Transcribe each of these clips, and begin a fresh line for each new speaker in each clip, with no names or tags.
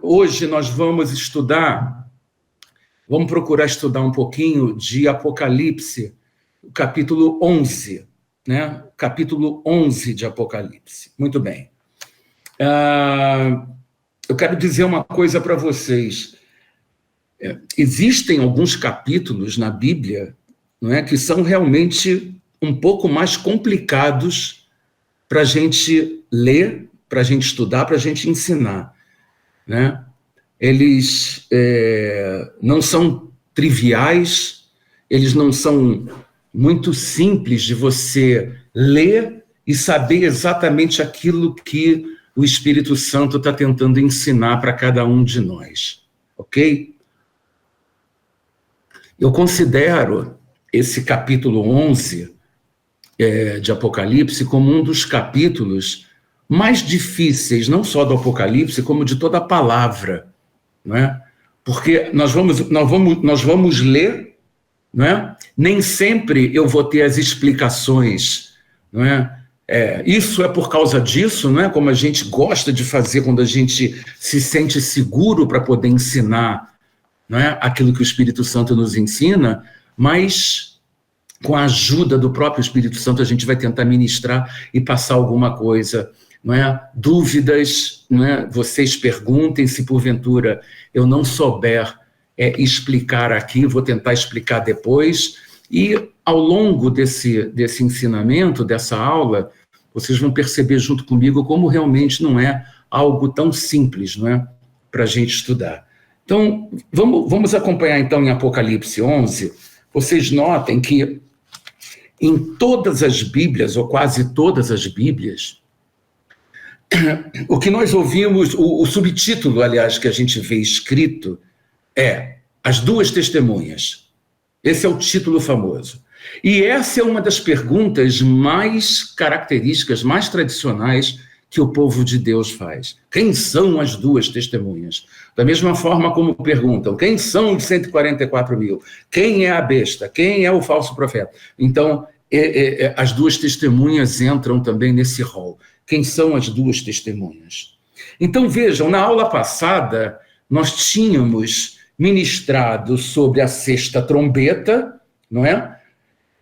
hoje nós vamos procurar estudar um pouquinho de Apocalipse, o capítulo 11, né? Capítulo 11 de Apocalipse. Muito bem. Eu quero dizer uma coisa para vocês. Existem alguns capítulos na Bíblia, não é, que são realmente um pouco mais complicados para a gente ler, para a gente estudar, para a gente ensinar, né? Eles não são triviais, eles não são muito simples de você ler e saber exatamente aquilo que o Espírito Santo está tentando ensinar para cada um de nós, ok? Eu considero esse capítulo 11 de Apocalipse como um dos capítulos mais difíceis, não só do Apocalipse, como de toda a palavra, não é? Porque nós vamos ler, não é? Nem sempre eu vou ter as explicações, não é? Isso é por causa disso, não é? Como a gente gosta de fazer quando a gente se sente seguro para poder ensinar, não é? Aquilo que o Espírito Santo nos ensina, mas com a ajuda do próprio Espírito Santo a gente vai tentar ministrar e passar alguma coisa, não é? Dúvidas, não é? Vocês perguntem, se porventura eu não souber explicar aqui, vou tentar explicar depois, e ao longo desse ensinamento, dessa aula, vocês vão perceber junto comigo como realmente não é algo tão simples, não é? Para a gente estudar. Então, vamos acompanhar então em Apocalipse 11, vocês notem que em todas as Bíblias, ou quase todas as Bíblias, o que nós ouvimos, o subtítulo, aliás, que a gente vê escrito é As Duas Testemunhas. Esse é o título famoso. E essa é uma das perguntas mais características, mais tradicionais que o povo de Deus faz. Quem são as duas testemunhas? Da mesma forma como perguntam, quem são os 144 mil? Quem é a besta? Quem é o falso profeta? Então, as duas testemunhas entram também nesse rol. Quem são as duas testemunhas? Então, vejam, na aula passada, nós tínhamos ministrado sobre a sexta trombeta, não é?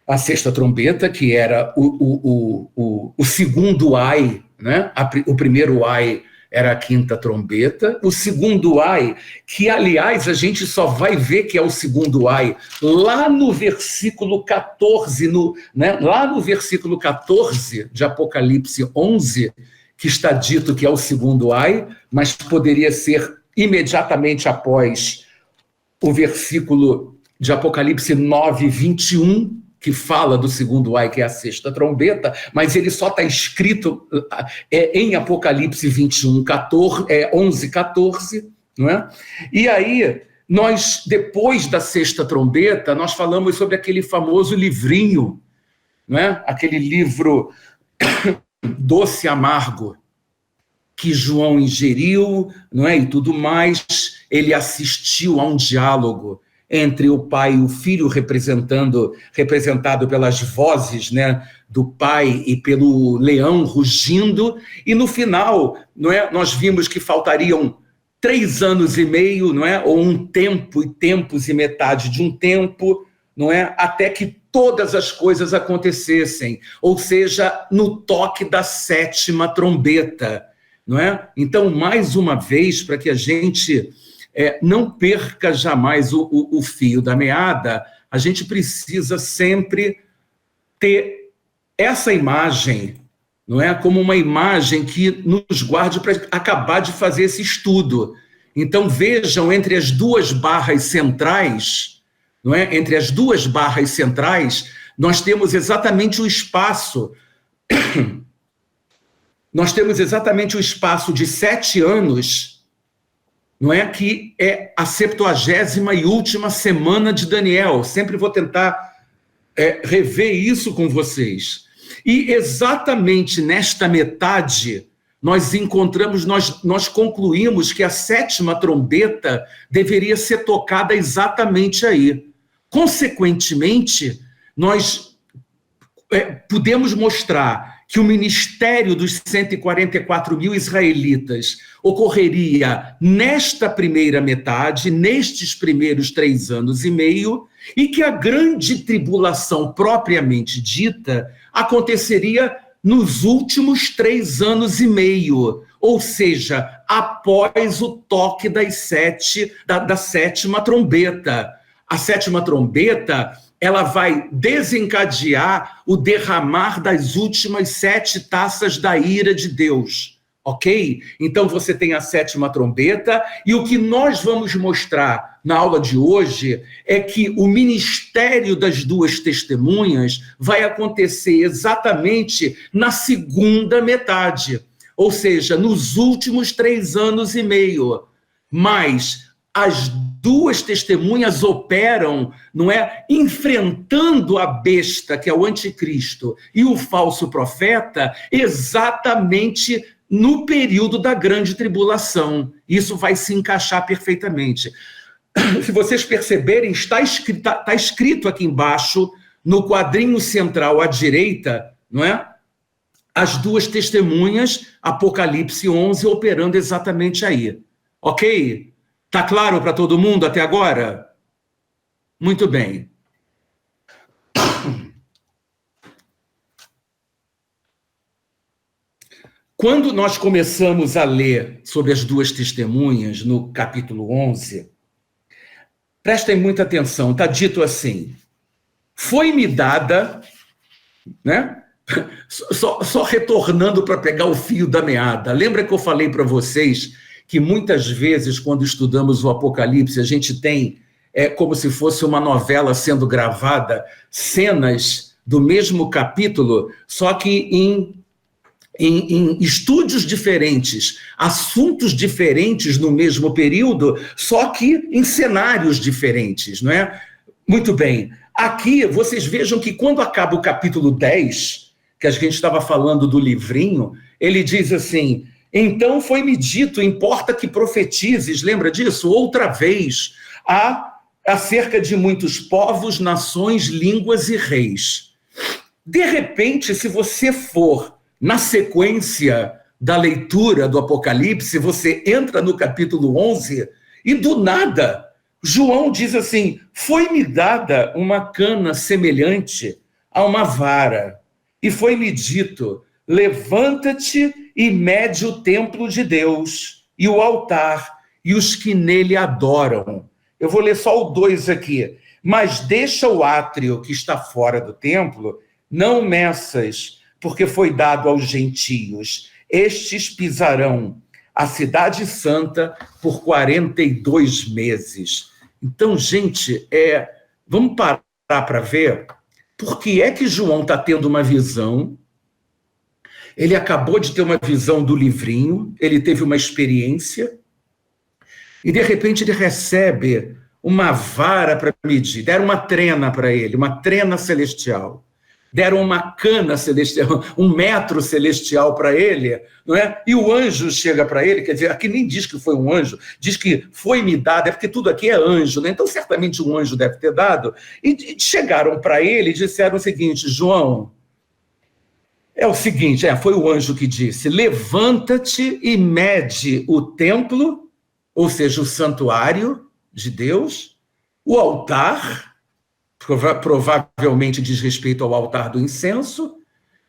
A sexta trombeta, que era o segundo ai, né? O primeiro ai era a quinta trombeta, o segundo ai, que aliás a gente só vai ver que é o segundo ai lá no versículo 14, lá no versículo 14 de Apocalipse 11, que está dito que é o segundo ai, mas poderia ser imediatamente após o versículo de Apocalipse 9, 21, que fala do segundo ai, que é a sexta trombeta, mas ele só está escrito em Apocalipse 21, 11, 14, não é? E aí, nós, depois da sexta trombeta, nós falamos sobre aquele famoso livrinho, não é? Aquele livro doce e amargo, que João ingeriu, não é? E tudo mais, ele assistiu a um diálogo entre o pai e o filho, representado pelas vozes, né, do pai e pelo leão rugindo, e no final, não é, nós vimos que faltariam 3 anos e meio, não é, ou um tempo e tempos e metade de um tempo, não é, até que todas as coisas acontecessem, ou seja, no toque da 7ª trombeta, não é? Então, mais uma vez, para que a gente não perca jamais o fio da meada, a gente precisa sempre ter essa imagem, não é? Como uma imagem que nos guarde para acabar de fazer esse estudo. Então, vejam, entre as duas barras centrais, não é? Entre as duas barras centrais, nós temos exatamente o espaço. Nós temos exatamente o espaço de 7 anos, não é, que é a 70ª e última semana de Daniel. Sempre vou tentar rever isso com vocês. E exatamente nesta metade, nós concluímos que a 7ª trombeta deveria ser tocada exatamente aí. Consequentemente, nós podemos mostrar que o ministério dos 144 mil israelitas ocorreria nesta primeira metade, nestes primeiros 3 anos e meio, e que a grande tribulação propriamente dita aconteceria nos últimos 3 anos e meio, ou seja, após o toque da sétima trombeta. A sétima trombeta, ela vai desencadear o derramar das últimas 7 taças da ira de Deus, ok? Então você tem a sétima trombeta, e o que nós vamos mostrar na aula de hoje é que o ministério das 2 testemunhas vai acontecer exatamente na segunda metade, ou seja, nos últimos 3 anos e meio. Mas as 2 testemunhas operam, não é, enfrentando a besta, que é o anticristo, e o falso profeta, exatamente no período da grande tribulação. Isso vai se encaixar perfeitamente. Se vocês perceberem, está escrito aqui embaixo, no quadrinho central à direita, não é? As 2 testemunhas, Apocalipse 11, operando exatamente aí. Ok? Está claro para todo mundo até agora? Muito bem. Quando nós começamos a ler sobre as 2 testemunhas, no capítulo 11, prestem muita atenção, está dito assim: foi-me dada, né? Só retornando para pegar o fio da meada. Lembra que eu falei para vocês que muitas vezes, quando estudamos o Apocalipse, a gente tem, como se fosse uma novela sendo gravada, cenas do mesmo capítulo, só que em estúdios diferentes, assuntos diferentes no mesmo período, só que em cenários diferentes, não é? Muito bem. Aqui, vocês vejam que quando acaba o capítulo 10, que a gente estava falando do livrinho, ele diz assim: então foi-me dito, importa que profetizes, lembra disso? Outra vez, acerca de muitos povos, nações, línguas e reis. De repente, se você for na sequência da leitura do Apocalipse, você entra no capítulo 11 e do nada, João diz assim: foi-me dada uma cana semelhante a uma vara, e foi-me dito: levanta-te e mede o templo de Deus, e o altar, e os que nele adoram. Eu vou ler só o 2 aqui. Mas deixa o átrio que está fora do templo, não meças, porque foi dado aos gentios. Estes pisarão a cidade santa por 42 meses. Então, gente, vamos parar para ver por que é que João está tendo uma visão. Ele acabou de ter uma visão do livrinho, ele teve uma experiência, e de repente ele recebe uma vara para medir. Deram uma trena para ele, uma trena celestial. Deram uma cana celestial, 1 metro celestial para ele, não é? E o anjo chega para ele, quer dizer, aqui nem diz que foi um anjo, diz que foi-me dado, é porque tudo aqui é anjo, né? Então certamente um anjo deve ter dado, e chegaram para ele e disseram o seguinte: João, é o seguinte, foi o anjo que disse: levanta-te e mede o templo, ou seja, o santuário de Deus, o altar, provavelmente diz respeito ao altar do incenso,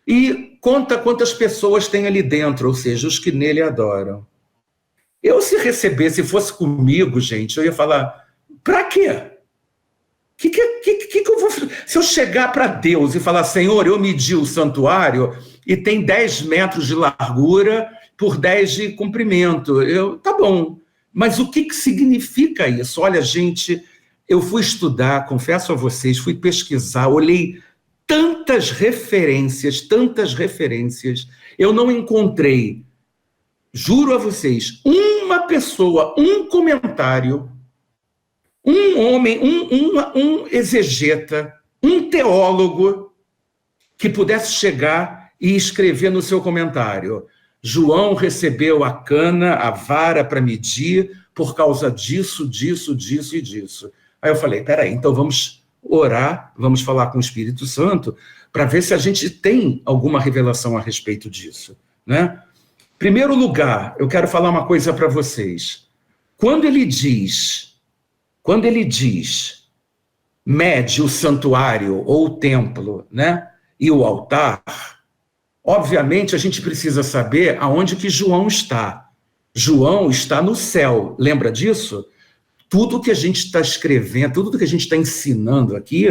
e conta quantas pessoas tem ali dentro, ou seja, os que nele adoram. Eu, se fosse comigo, gente, eu ia falar: para quê? Que eu vou fazer? Se eu chegar para Deus e falar: Senhor, eu medi o santuário e tem 10 metros de largura por 10 de comprimento, tá bom, mas o que significa isso? Olha, gente, eu fui estudar, confesso a vocês, fui pesquisar, olhei tantas referências, eu não encontrei, juro a vocês, uma pessoa, um comentário, um homem, um exegeta, um teólogo que pudesse chegar e escrever no seu comentário: João recebeu a cana, a vara para medir por causa disso, disso e disso. Aí eu falei: peraí, então vamos orar, vamos falar com o Espírito Santo, para ver se a gente tem alguma revelação a respeito disso, né? Primeiro lugar, eu quero falar uma coisa para vocês. Quando ele diz, mede o santuário ou o templo, né, e o altar, obviamente a gente precisa saber aonde que João está. João está no céu, lembra disso? Tudo que a gente está escrevendo, tudo que a gente está ensinando aqui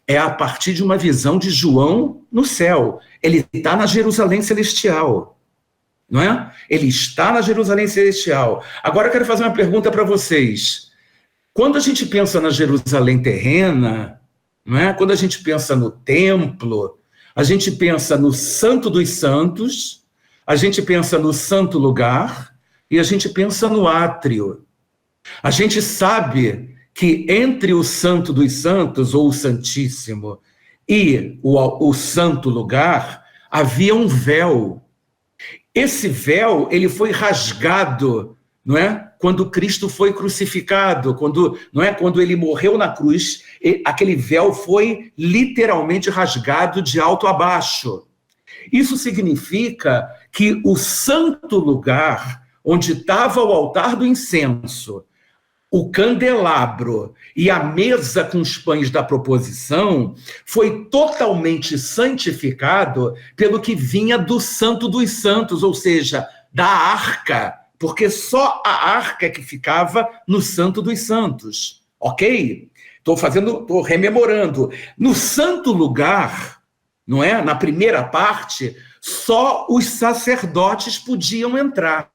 é a partir de uma visão de João no céu. Ele está na Jerusalém celestial, não é? Ele está na Jerusalém celestial. Agora eu quero fazer uma pergunta para vocês. Quando a gente pensa na Jerusalém terrena, não é? Quando a gente pensa no templo, a gente pensa no Santo dos Santos, a gente pensa no Santo Lugar e a gente pensa no átrio. A gente sabe que entre o Santo dos Santos, ou o Santíssimo, e o Santo Lugar, havia um véu. Esse véu, ele foi rasgado, não é? Quando Cristo foi crucificado, quando ele morreu na cruz, aquele véu foi literalmente rasgado de alto a baixo. Isso significa que o santo lugar, onde estava o altar do incenso, o candelabro e a mesa com os pães da proposição, foi totalmente santificado pelo que vinha do Santo dos Santos, ou seja, da arca, porque só a arca que ficava no Santo dos Santos, ok? Estou rememorando. No santo lugar, não é? Na primeira parte, só os sacerdotes podiam entrar.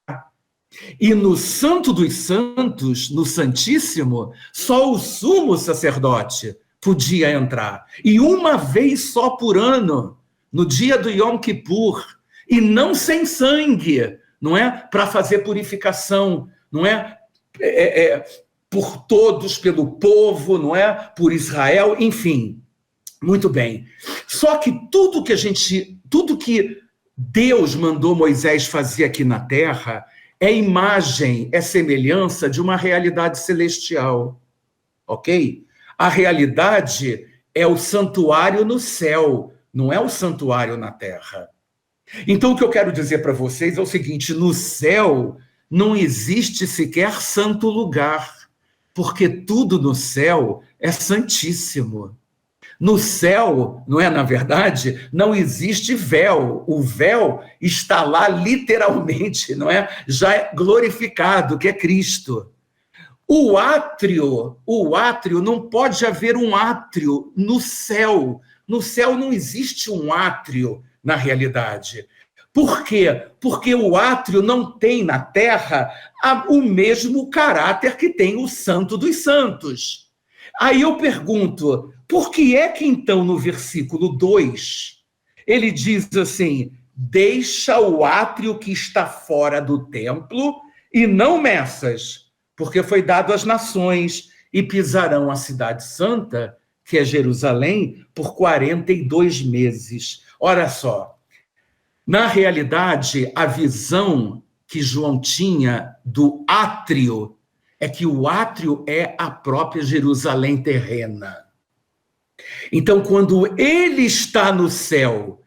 E no Santo dos Santos, no Santíssimo, só o sumo sacerdote podia entrar. E uma vez só por ano, no dia do Yom Kippur, e não sem sangue, não é? Para fazer purificação, não é? Por todos, pelo povo, não é? Por Israel, enfim. Muito bem. Só que tudo que Deus mandou Moisés fazer aqui na terra é imagem, é semelhança de uma realidade celestial, ok? A realidade é o santuário no céu, não é o santuário na terra. Então, o que eu quero dizer para vocês é o seguinte: no céu não existe sequer santo lugar, porque tudo no céu é santíssimo. No céu, não é, na verdade, não existe véu. O véu está lá literalmente, não é? Já é glorificado, que é Cristo. O átrio, não pode haver um átrio no céu. No céu não existe um átrio na realidade. Por quê? Porque o átrio não tem na terra o mesmo caráter que tem o Santo dos Santos. Aí eu pergunto, por que é que então no versículo 2, ele diz assim, deixa o átrio que está fora do templo e não meças, porque foi dado às nações e pisarão a cidade santa, que é Jerusalém, por 42 meses. Olha só, na realidade, a visão que João tinha do átrio é que o átrio é a própria Jerusalém terrena. Então, quando ele está no céu,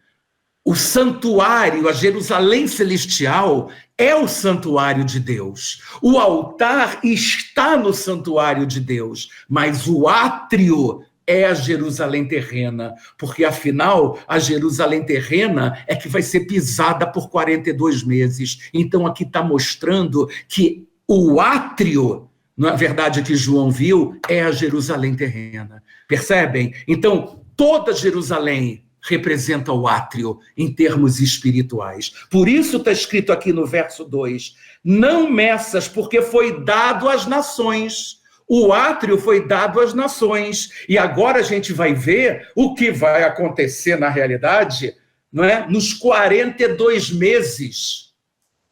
o santuário, a Jerusalém celestial, é o santuário de Deus. O altar está no santuário de Deus, mas o átrio é a Jerusalém terrena, porque, afinal, a Jerusalém terrena é que vai ser pisada por 42 meses. Então, aqui está mostrando que o átrio, na verdade, que João viu, é a Jerusalém terrena. Percebem? Então, toda Jerusalém representa o átrio em termos espirituais. Por isso está escrito aqui no verso 2, não meças, porque foi dado às nações. O átrio foi dado às nações. E agora a gente vai ver o que vai acontecer na realidade, não é? Nos 42 meses,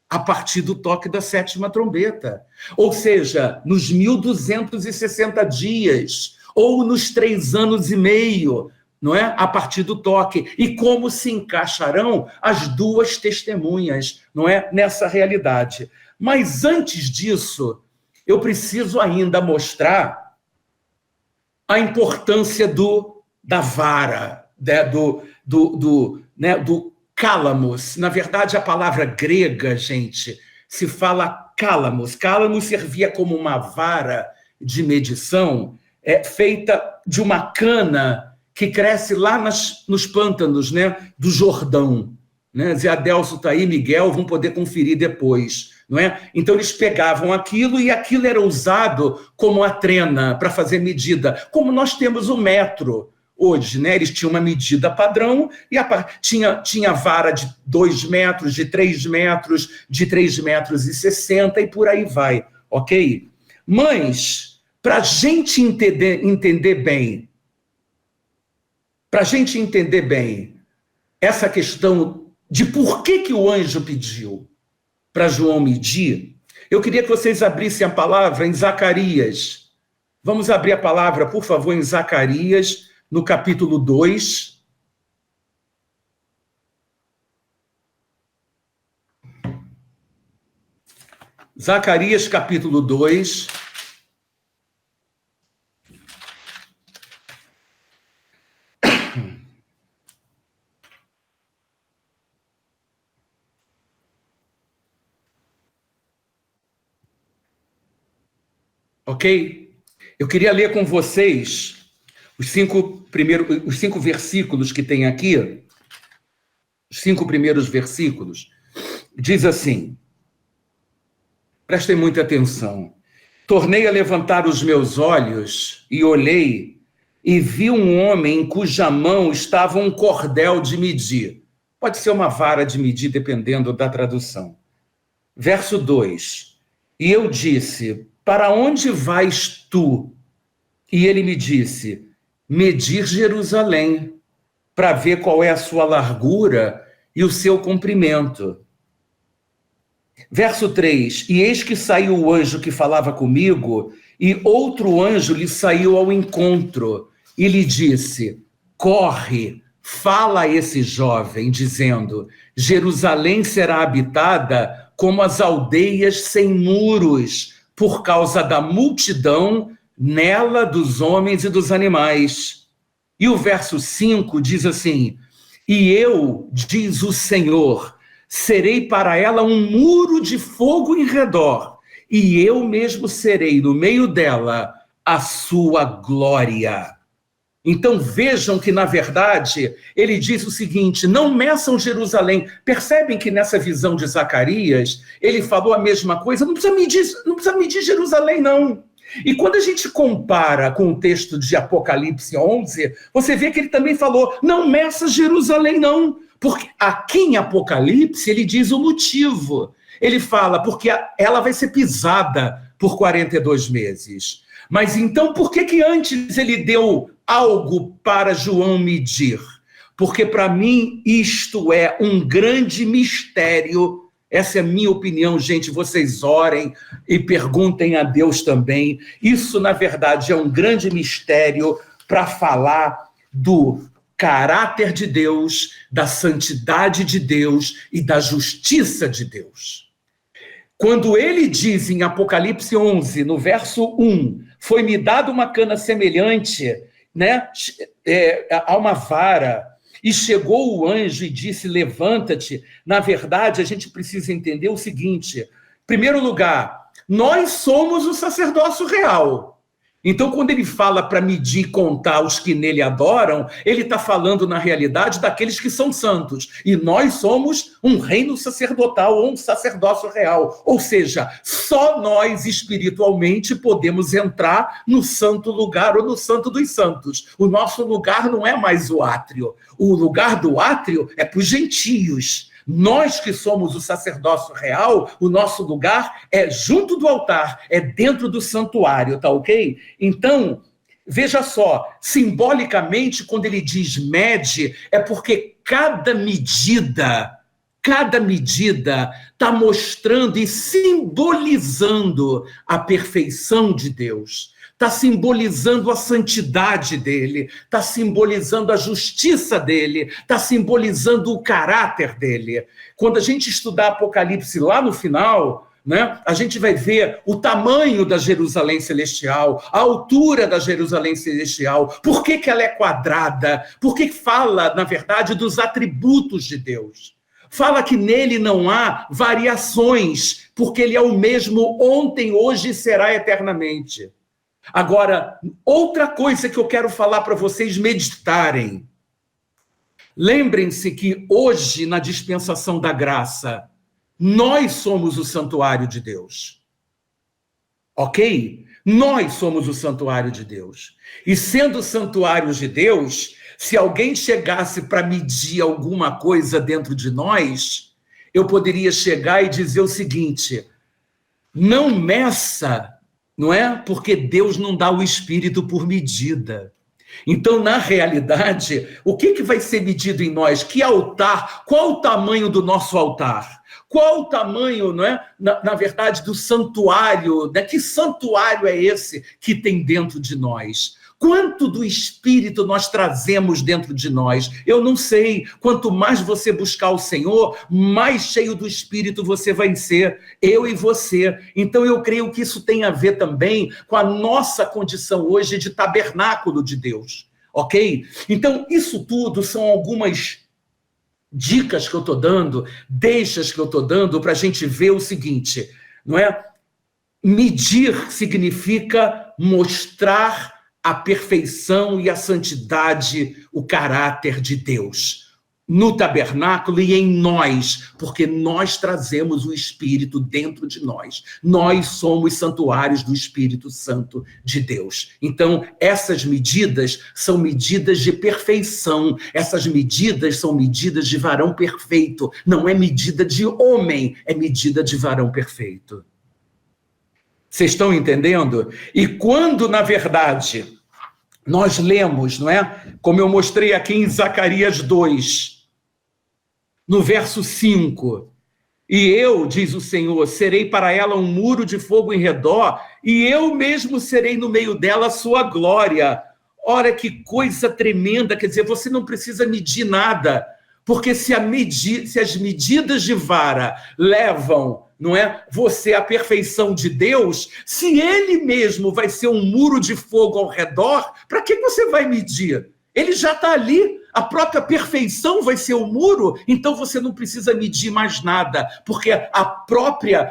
a partir do toque da 7ª trombeta. Ou seja, nos 1260 dias, ou nos 3 anos e meio, não é? A partir do toque. E como se encaixarão as duas testemunhas, não é? Nessa realidade. Mas antes disso, eu preciso ainda mostrar a importância da vara, né, do cálamos. Na verdade, a palavra grega, gente, se fala cálamos. Cálamos servia como uma vara de medição feita de uma cana que cresce lá nos pântanos, né, do Jordão. Né? Zé Adelso está aí, Miguel, vão poder conferir depois. Não é? Então, eles pegavam aquilo e aquilo era usado como a trena para fazer medida. Como nós temos o metro hoje, né? Eles tinham uma medida padrão e tinha vara de 2 metros, de 3 metros, de 3,60 metros e por aí vai, ok? Mas, para a gente entender bem, essa questão de por que o anjo pediu para João medir, eu queria que vocês abrissem a palavra em Zacarias. Vamos abrir a palavra, por favor, em Zacarias, no capítulo 2. Zacarias, capítulo 2. Ok? Eu queria ler com vocês os 5 versículos que tem aqui. Os 5 primeiros versículos. Diz assim, prestem muita atenção. Tornei a levantar os meus olhos e olhei e vi um homem em cuja mão estava um cordel de medir. Pode ser uma vara de medir, dependendo da tradução. Verso 2. E eu disse, para onde vais tu? E ele me disse, medir Jerusalém, para ver qual é a sua largura e o seu comprimento. Verso 3, e eis que saiu o anjo que falava comigo, e outro anjo lhe saiu ao encontro, e lhe disse, corre, fala a esse jovem, dizendo, Jerusalém será habitada como as aldeias sem muros, por causa da multidão nela dos homens e dos animais. E o verso 5 diz assim, e eu, diz o Senhor, serei para ela um muro de fogo em redor, e eu mesmo serei no meio dela a sua glória. Então vejam que, na verdade, ele diz o seguinte, não meçam Jerusalém. Percebem que nessa visão de Zacarias, ele falou a mesma coisa, não precisa medir Jerusalém, não. E quando a gente compara com o texto de Apocalipse 11, você vê que ele também falou, não meça Jerusalém, não. Porque aqui em Apocalipse ele diz o motivo. Ele fala, porque ela vai ser pisada por 42 meses. Mas então por que antes ele deu algo para João medir? Porque para mim isto é um grande mistério. Essa é a minha opinião, gente, vocês orem e perguntem a Deus também. Isso, na verdade, é um grande mistério para falar do caráter de Deus, da santidade de Deus e da justiça de Deus. Quando ele diz em Apocalipse 11, no verso 1, foi-me dada uma cana semelhante, né, a uma vara, e chegou o anjo e disse, levanta-te. Na verdade, a gente precisa entender o seguinte, em primeiro lugar, nós somos o sacerdócio real. Então, quando ele fala para medir e contar os que nele adoram, ele está falando, na realidade, daqueles que são santos. E nós somos um reino sacerdotal ou um sacerdócio real. Ou seja, só nós, espiritualmente, podemos entrar no santo lugar ou no santo dos santos. O nosso lugar não é mais o átrio. O lugar do átrio é para os gentios. Nós que somos o sacerdócio real, o nosso lugar é junto do altar, é dentro do santuário, tá ok? Então, veja só, simbolicamente, quando ele diz mede, é porque cada medida está mostrando e simbolizando a perfeição de Deus. Está simbolizando a santidade dele, está simbolizando a justiça dele, está simbolizando o caráter dele. Quando a gente estudar Apocalipse lá no final, né? A gente vai ver o tamanho da Jerusalém Celestial, a altura da Jerusalém Celestial, por que ela é quadrada, por que fala, na verdade, dos atributos de Deus. Fala que nele não há variações, porque ele é o mesmo ontem, hoje e será eternamente. Agora, outra coisa que eu quero falar para vocês meditarem. Lembrem-se que hoje, na dispensação da graça, nós somos o santuário de Deus. Ok? Nós somos o santuário de Deus. E sendo santuários de Deus, se alguém chegasse para medir alguma coisa dentro de nós, eu poderia chegar e dizer o seguinte: não meça, não é? Porque Deus não dá o Espírito por medida. Então, na realidade, o que vai ser medido em nós? Que altar? Qual o tamanho do nosso altar? Qual o tamanho, não é? Na verdade, do santuário, né? Que santuário é esse que tem dentro de nós? Quanto do Espírito nós trazemos dentro de nós? Eu não sei. Quanto mais você buscar o Senhor, mais cheio do Espírito você vai ser, eu e você. Então eu creio que isso tem a ver também com a nossa condição hoje de tabernáculo de Deus, ok? Então isso tudo são algumas dicas que eu estou dando, deixas que eu estou dando para a gente ver o seguinte, não é? Medir significa mostrar a perfeição e a santidade, o caráter de Deus, no tabernáculo e em nós, porque nós trazemos o Espírito dentro de nós. Nós somos santuários do Espírito Santo de Deus. Então, essas medidas são medidas de perfeição, essas medidas são medidas de varão perfeito, não é medida de homem, é medida de varão perfeito. Vocês estão entendendo? E quando, na verdade, nós lemos, não é? Como eu mostrei aqui em Zacarias 2, no verso 5. E eu, diz o Senhor, serei para ela um muro de fogo em redor, e eu mesmo serei no meio dela a sua glória. Ora, que coisa tremenda, quer dizer, você não precisa medir nada, porque se as medidas de vara levam, não é, você à perfeição de Deus, se ele mesmo vai ser um muro de fogo ao redor, para que você vai medir? Ele já está ali, a própria perfeição vai ser o muro, então você não precisa medir mais nada, porque a própria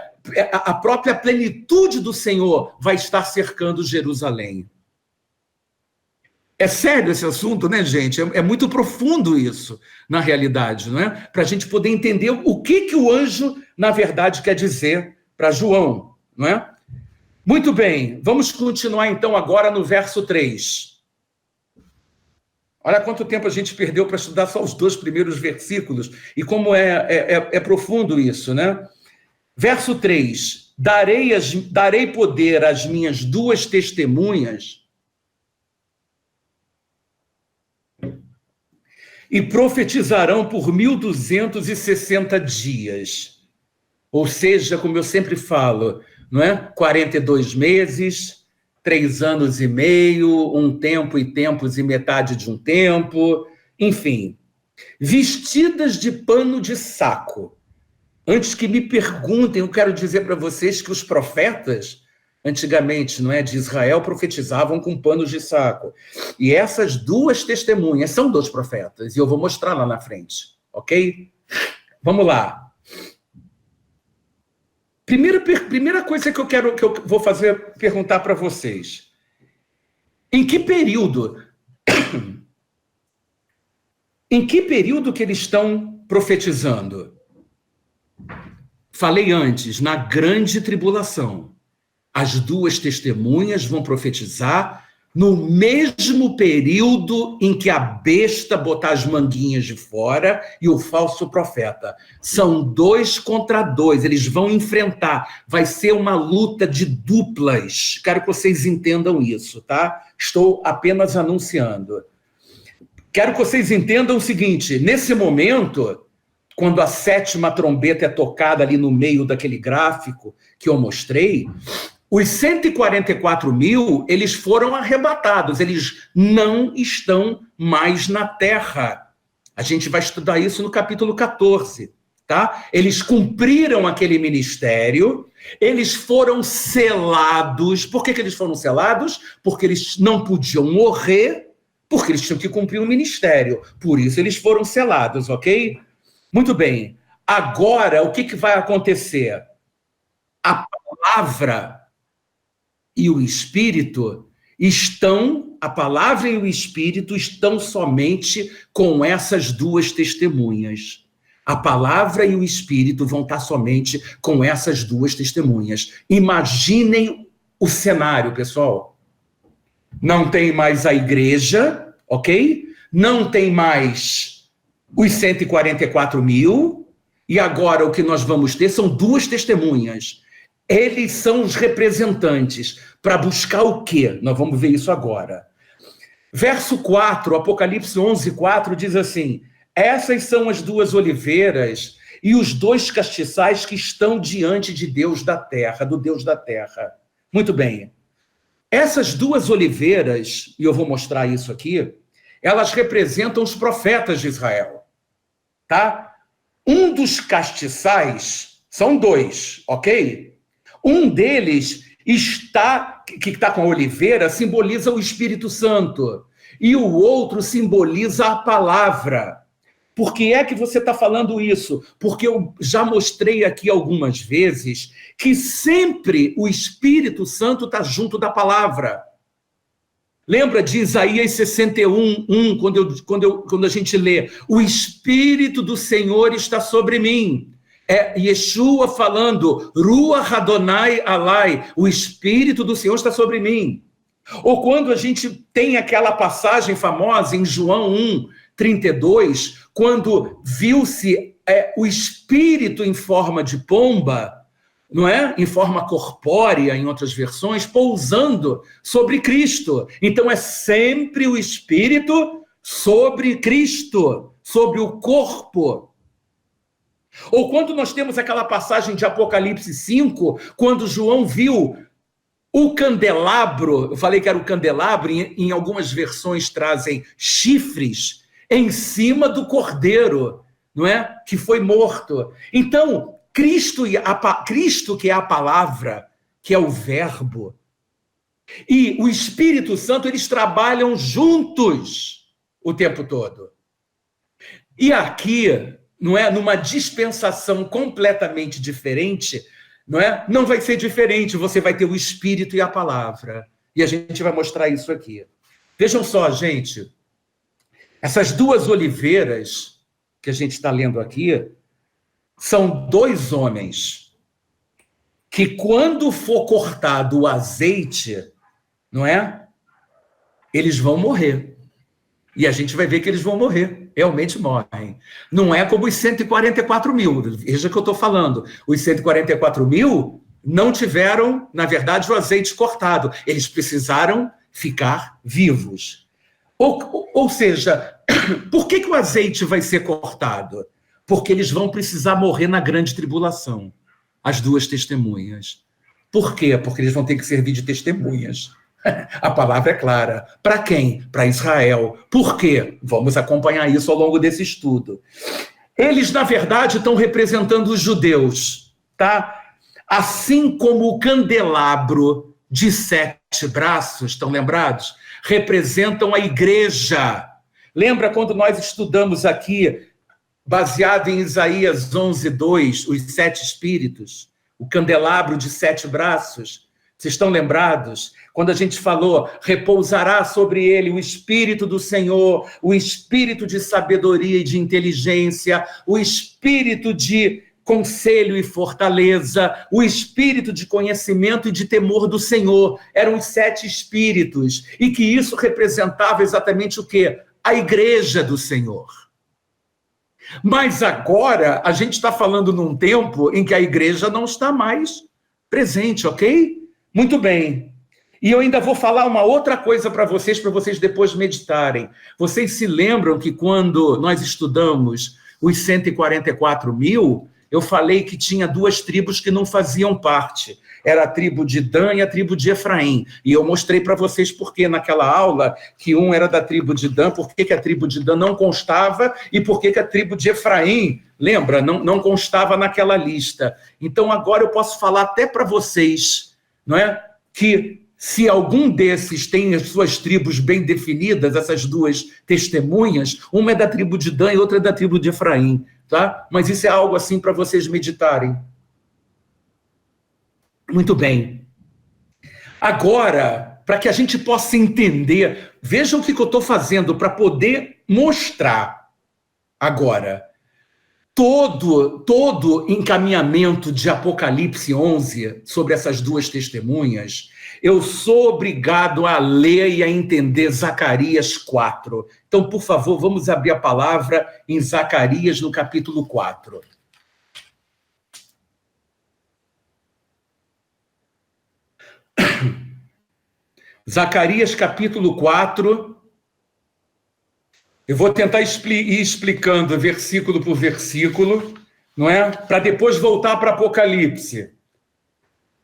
plenitude do Senhor vai estar cercando Jerusalém. É sério esse assunto, né, gente? É muito profundo isso, na realidade, não é? Para a gente poder entender o que o anjo, na verdade, quer dizer para João, não é? Muito bem, vamos continuar então agora no verso 3. Olha quanto tempo a gente perdeu para estudar só os 2 primeiros versículos, e como é profundo isso, né? Verso 3, darei poder às minhas 2 testemunhas, e profetizarão por 1260 dias. Ou seja, como eu sempre falo, não é? 42 meses, 3 anos e meio, um tempo e tempos e metade de um tempo, enfim. Vestidas de pano de saco. Antes que me perguntem, eu quero dizer para vocês que os profetas, antigamente, não é, de Israel, profetizavam com panos de saco. E essas 2 testemunhas são 2 profetas, e eu vou mostrar lá na frente, ok? Vamos lá. Primeira coisa que eu vou perguntar para vocês. Em que período que eles estão profetizando? Falei antes, na grande tribulação. As 2 testemunhas vão profetizar no mesmo período em que a besta botar as manguinhas de fora e o falso profeta. São 2 contra 2, eles vão enfrentar. Vai ser uma luta de duplas. Quero que vocês entendam isso, tá? Estou apenas anunciando. Quero que vocês entendam o seguinte, nesse momento, quando a 7ª trombeta é tocada ali no meio daquele gráfico que eu mostrei, os 144 mil, eles foram arrebatados, eles não estão mais na terra. A gente vai estudar isso no capítulo 14, tá? Eles cumpriram aquele ministério, eles foram selados. Por que eles foram selados? Porque eles não podiam morrer, porque eles tinham que cumprir o ministério. Por isso eles foram selados, ok? Muito bem. Agora, o que vai acontecer? A palavra e o Espírito a palavra e o Espírito estão somente com essas duas testemunhas. A palavra e o Espírito vão estar somente com essas duas testemunhas. Imaginem o cenário, pessoal. Não tem mais a igreja, ok? Não tem mais os 144 mil. E agora o que nós vamos ter são duas testemunhas. Eles são os representantes. Para buscar o quê? Nós vamos ver isso agora. Verso 4, Apocalipse 11, 4, diz assim: essas são as duas oliveiras e os dois castiçais que estão diante de Deus da terra, do Deus da terra. Muito bem. Essas duas oliveiras, e eu vou mostrar isso aqui, elas representam os profetas de Israel. Tá? Um dos castiçais, são dois, ok? Um deles que está com a oliveira, simboliza o Espírito Santo. E o outro simboliza a palavra. Por que é que você está falando isso? Porque eu já mostrei aqui algumas vezes que sempre o Espírito Santo está junto da palavra. Lembra de Isaías 61, 1, quando a gente lê: o Espírito do Senhor está sobre mim. É Yeshua falando, Ruach Adonai Alai, o Espírito do Senhor está sobre mim. Ou quando a gente tem aquela passagem famosa em João 1, 32, quando viu-se o Espírito em forma de pomba, não é? Em forma corpórea, em outras versões, pousando sobre Cristo. Então é sempre o Espírito sobre Cristo, sobre o corpo. Ou quando nós temos aquela passagem de Apocalipse 5, quando João viu o candelabro, eu falei que era o candelabro, em algumas versões trazem chifres, em cima do cordeiro, não é? Que foi morto. Então, Cristo, que é a palavra, que é o verbo, e o Espírito Santo, eles trabalham juntos o tempo todo. E aqui, não é, numa dispensação completamente diferente, não é? Não vai ser diferente, você vai ter o Espírito e a palavra. E a gente vai mostrar isso aqui. Vejam só, gente, essas duas oliveiras que a gente está lendo aqui são dois homens que, quando for cortado o azeite, não é? Eles vão morrer. E a gente vai ver que eles vão morrer, realmente morrem. Não é como os 144 mil, veja o que eu estou falando. Os 144 mil não tiveram, na verdade, o azeite cortado. Eles precisaram ficar vivos. Ou seja, por que o azeite vai ser cortado? Porque eles vão precisar morrer na grande tribulação, as duas testemunhas. Por quê? Porque eles vão ter que servir de testemunhas. A palavra é clara. Para quem? Para Israel. Por quê? Vamos acompanhar isso ao longo desse estudo. Eles, na verdade, estão representando os judeus, tá? Assim como o candelabro de 7 braços, estão lembrados? Representam a igreja. Lembra quando nós estudamos aqui, baseado em Isaías 11:2, os 7 espíritos, o candelabro de 7 braços? Vocês estão lembrados? Quando a gente falou, repousará sobre ele o Espírito do Senhor, o Espírito de sabedoria e de inteligência, o Espírito de conselho e fortaleza, o Espírito de conhecimento e de temor do Senhor. Eram os 7 espíritos. E que isso representava exatamente o quê? A igreja do Senhor. Mas agora, a gente está falando num tempo em que a igreja não está mais presente, ok? Muito bem. E eu ainda vou falar uma outra coisa para vocês depois meditarem. Vocês se lembram que quando nós estudamos os 144 mil, eu falei que tinha duas tribos que não faziam parte. Era a tribo de Dan e a tribo de Efraim. E eu mostrei para vocês por que naquela aula que um era da tribo de Dan, por que a tribo de Dan não constava e por que a tribo de Efraim, lembra, não constava naquela lista. Então agora eu posso falar até para vocês, não é? Que se algum desses tem as suas tribos bem definidas, essas duas testemunhas, uma é da tribo de Dan e outra é da tribo de Efraim, tá? Mas isso é algo assim para vocês meditarem. Muito bem. Agora, para que a gente possa entender, vejam o que eu estou fazendo para poder mostrar agora. Todo encaminhamento de Apocalipse 11 sobre essas duas testemunhas, eu sou obrigado a ler e a entender Zacarias 4. Então, por favor, vamos abrir a palavra em Zacarias, no capítulo 4. Zacarias, capítulo 4. Eu vou tentar ir explicando versículo por versículo, não é? Para depois voltar para Apocalipse.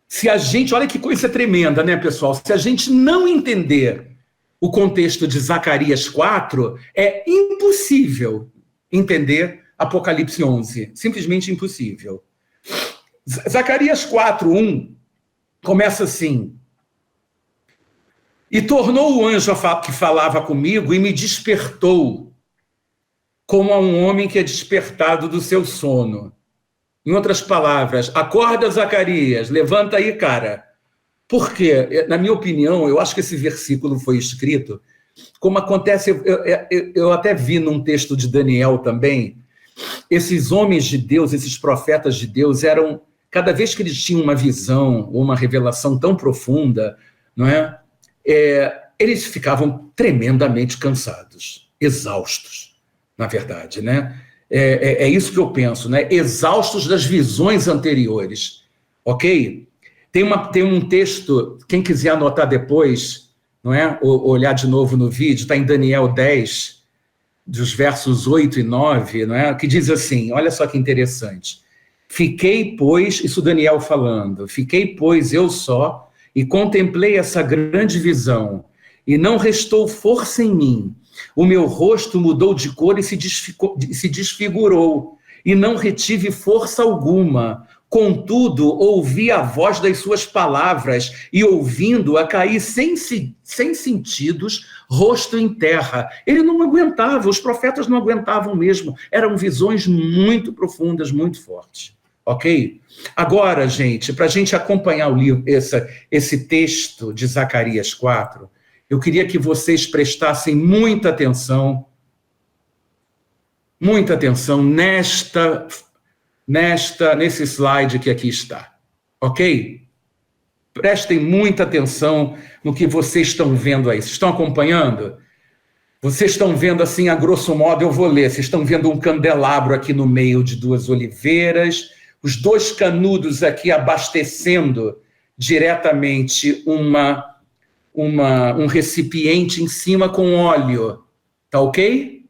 Se a gente, olha que coisa tremenda, né, pessoal? Se a gente não entender o contexto de Zacarias 4, é impossível entender Apocalipse 11. Simplesmente impossível. Zacarias 4:1 começa assim: e tornou o anjo que falava comigo e me despertou, como a um homem que é despertado do seu sono. Em outras palavras, acorda, Zacarias, levanta aí, cara. Por quê? Na minha opinião, eu acho que esse versículo foi escrito, como acontece, eu até vi num texto de Daniel também, esses homens de Deus, esses profetas de Deus, eram, cada vez que eles tinham uma visão, ou uma revelação tão profunda, não é? Eles ficavam tremendamente cansados, exaustos, na verdade, né? É isso que eu penso, né? Exaustos das visões anteriores, ok? Tem um texto, quem quiser anotar depois, não é? Ou olhar de novo no vídeo, está em Daniel 10, dos versos 8 e 9, não é? Que diz assim, olha só que interessante. Fiquei, pois, isso Daniel falando, fiquei, pois, eu só, e contemplei essa grande visão, e não restou força em mim. O meu rosto mudou de cor e se desfigurou, e não retive força alguma. Contudo, ouvi a voz das suas palavras, e ouvindo-a caí sem sentidos, rosto em terra. Ele não aguentava, os profetas não aguentavam mesmo. Eram visões muito profundas, muito fortes. Ok? Agora, gente, para a gente acompanhar o livro, esse texto de Zacarias 4, eu queria que vocês prestassem muita atenção nesse slide que aqui está, ok? Prestem muita atenção no que vocês estão vendo aí. Vocês estão acompanhando? Vocês estão vendo assim, a grosso modo, eu vou ler. Vocês estão vendo um candelabro aqui no meio de duas oliveiras, os dois canudos aqui abastecendo diretamente um recipiente em cima com óleo, tá ok?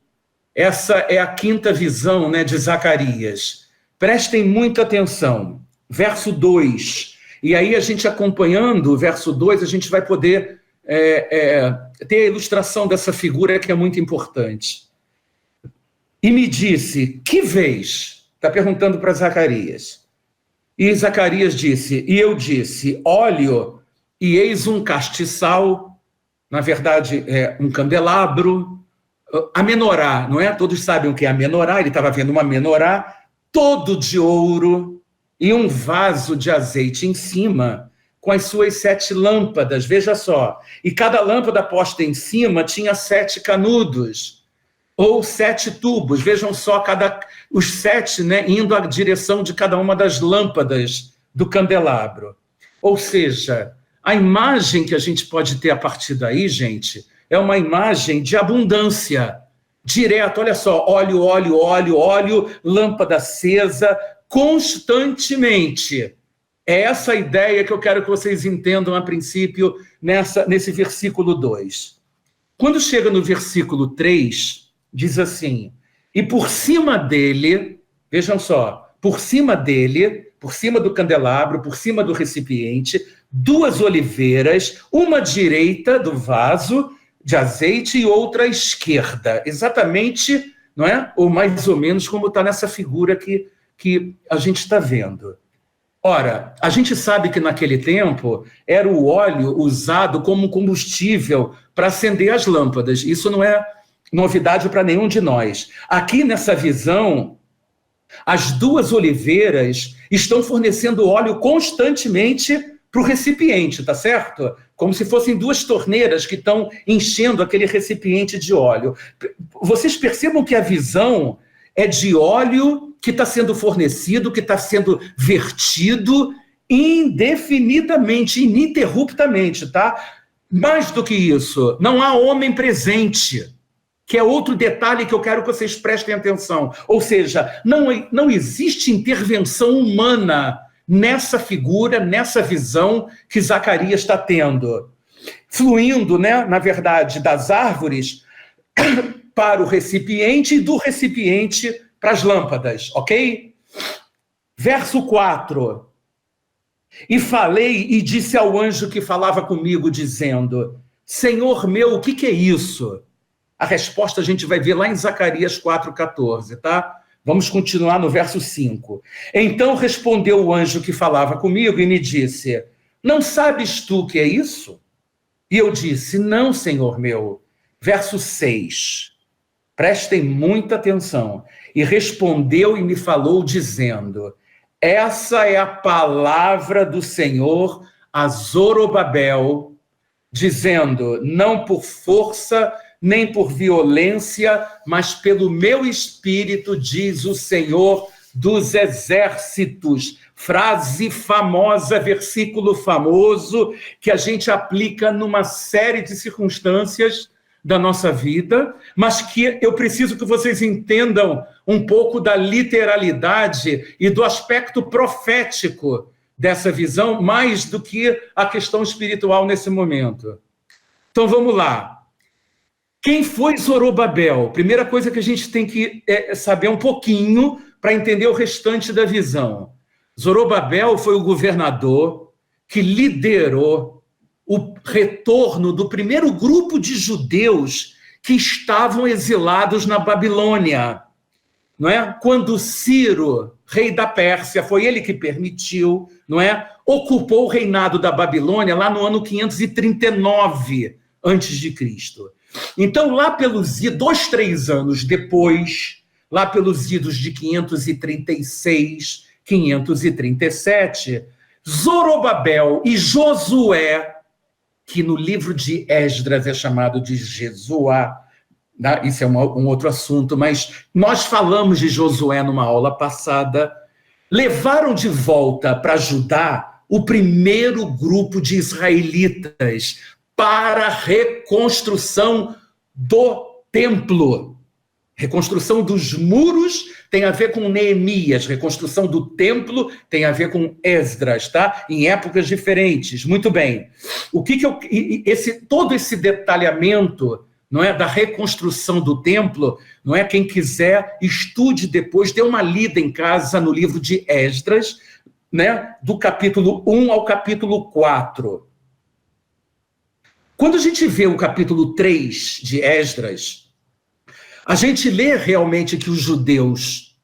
Essa é a quinta visão, né, de Zacarias. Prestem muita atenção. Verso 2. E aí a gente acompanhando o verso 2, a gente vai poder ter a ilustração dessa figura que é muito importante. E me disse, que vês? Está perguntando para Zacarias. E Zacarias disse, e eu disse, óleo, e eis um castiçal, na verdade, um candelabro, a menorá, não é? Todos sabem o que é a menorá, ele estava vendo uma menorá, todo de ouro, e um vaso de azeite em cima, com as suas 7 lâmpadas, veja só. E cada lâmpada posta em cima tinha 7 canudos, ou 7 tubos, vejam só, os 7, né, indo à direção de cada uma das lâmpadas do candelabro. Ou seja, a imagem que a gente pode ter a partir daí, gente, é uma imagem de abundância, direto, olha só, óleo, óleo, óleo, óleo, lâmpada acesa, constantemente. É essa a ideia que eu quero que vocês entendam a princípio nesse versículo 2. Quando chega no versículo 3, diz assim, e por cima dele, vejam só, por cima dele, por cima do candelabro, por cima do recipiente, 2 oliveiras, uma à direita do vaso de azeite e outra à esquerda. Exatamente, não é? Ou mais ou menos como está nessa figura que a gente está vendo. Ora, a gente sabe que naquele tempo era o óleo usado como combustível para acender as lâmpadas. Isso não é novidade para nenhum de nós. Aqui nessa visão, as 2 oliveiras estão fornecendo óleo constantemente para o recipiente, tá certo? Como se fossem 2 torneiras que estão enchendo aquele recipiente de óleo. Vocês percebam que a visão é de óleo que está sendo fornecido, que está sendo vertido indefinidamente, ininterruptamente, tá? Mais do que isso, não há homem presente, que é outro detalhe que eu quero que vocês prestem atenção. Ou seja, não existe intervenção humana nessa figura, nessa visão que Zacarias está tendo. Fluindo, né, na verdade, das árvores para o recipiente e do recipiente para as lâmpadas, ok? Verso 4. E falei e disse ao anjo que falava comigo, dizendo: Senhor meu, o que é isso? A resposta a gente vai ver lá em Zacarias 4,14, tá? Vamos continuar no verso 5. Então respondeu o anjo que falava comigo e me disse: Não sabes tu o que é isso? E eu disse: Não, Senhor meu. Verso 6. Prestem muita atenção. E respondeu e me falou, dizendo: Essa é a palavra do Senhor a Zorobabel, dizendo: Não por força nem por violência, mas pelo meu espírito, diz o Senhor dos exércitos. Frase famosa, versículo famoso, que a gente aplica numa série de circunstâncias da nossa vida, mas que eu preciso que vocês entendam um pouco da literalidade e do aspecto profético dessa visão, mais do que a questão espiritual nesse momento. Então vamos lá. Quem foi Zorobabel? Primeira coisa que a gente tem que saber um pouquinho para entender o restante da visão. Zorobabel foi o governador que liderou o retorno do primeiro grupo de judeus que estavam exilados na Babilônia. Não é? Quando Ciro, rei da Pérsia, foi ele que permitiu, não é? Ocupou o reinado da Babilônia lá no ano 539 a.C. Então, lá pelos 2, 3 anos depois, lá pelos idos de 536, 537, Zorobabel e Josué, que no livro de Esdras é chamado de Jesuá, isso é um outro assunto, mas nós falamos de Josué numa aula passada, levaram de volta para Judá o primeiro grupo de israelitas para a reconstrução do templo. Reconstrução dos muros tem a ver com Neemias, reconstrução do templo tem a ver com Esdras, tá? Em épocas diferentes. Muito bem. Todo esse detalhamento, não é, da reconstrução do templo, não é? Quem quiser estude depois, dê uma lida em casa no livro de Esdras, né? Do capítulo 1 ao capítulo 4. Quando a gente vê o capítulo 3 de Esdras, a gente lê realmente que os judeus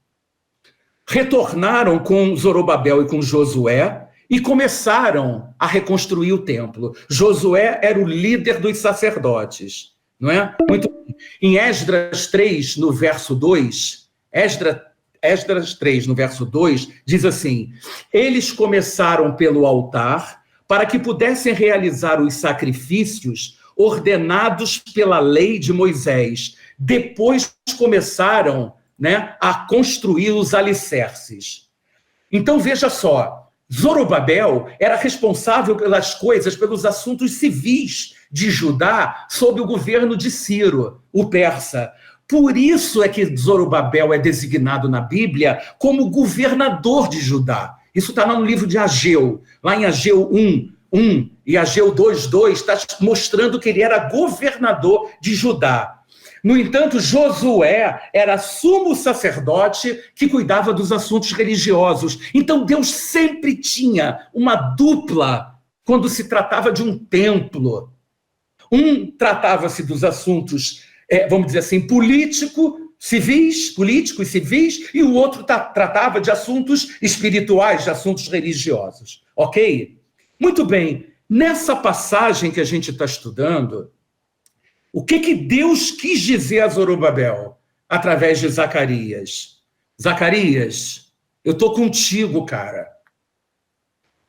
retornaram com Zorobabel e com Josué e começaram a reconstruir o templo. Josué era o líder dos sacerdotes, não é? Muito bem. Em Esdras 3, no verso 2, Esdras 3, no verso 2, diz assim: eles começaram pelo altar para que pudessem realizar os sacrifícios ordenados pela lei de Moisés. Depois começaram, né, a construir os alicerces. Então, veja só, Zorobabel era responsável pelas coisas, pelos assuntos civis de Judá, sob o governo de Ciro, o persa. Por isso é que Zorobabel é designado na Bíblia como governador de Judá. Isso está no livro de Ageu, lá em Ageu 1:1 e Ageu 2:2, está mostrando que ele era governador de Judá. No entanto, Josué era sumo sacerdote que cuidava dos assuntos religiosos. Então, Deus sempre tinha uma dupla quando se tratava de um templo. Um tratava-se dos assuntos, vamos dizer assim, políticos e civis, e o outro tratava de assuntos espirituais, de assuntos religiosos. Ok? Muito bem. Nessa passagem que a gente está estudando, o que Deus quis dizer a Zorobabel através de Zacarias? Zacarias, eu estou contigo, cara.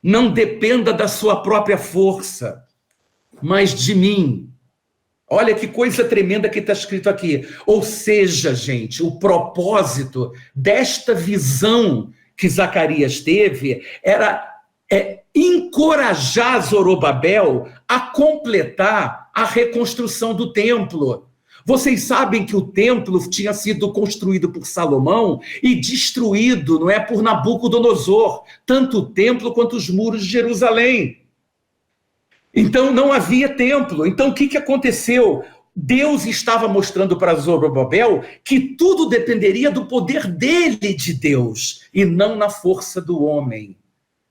Não dependa da sua própria força, mas de mim. Olha que coisa tremenda que está escrito aqui. Ou seja, gente, o propósito desta visão que Zacarias teve era encorajar Zorobabel a completar a reconstrução do templo. Vocês sabem que o templo tinha sido construído por Salomão e destruído, não é, por Nabucodonosor, tanto o templo quanto os muros de Jerusalém. Então não havia templo. Então o que aconteceu? Deus estava mostrando para Zorobabel que tudo dependeria do poder dele, de Deus, e não na força do homem.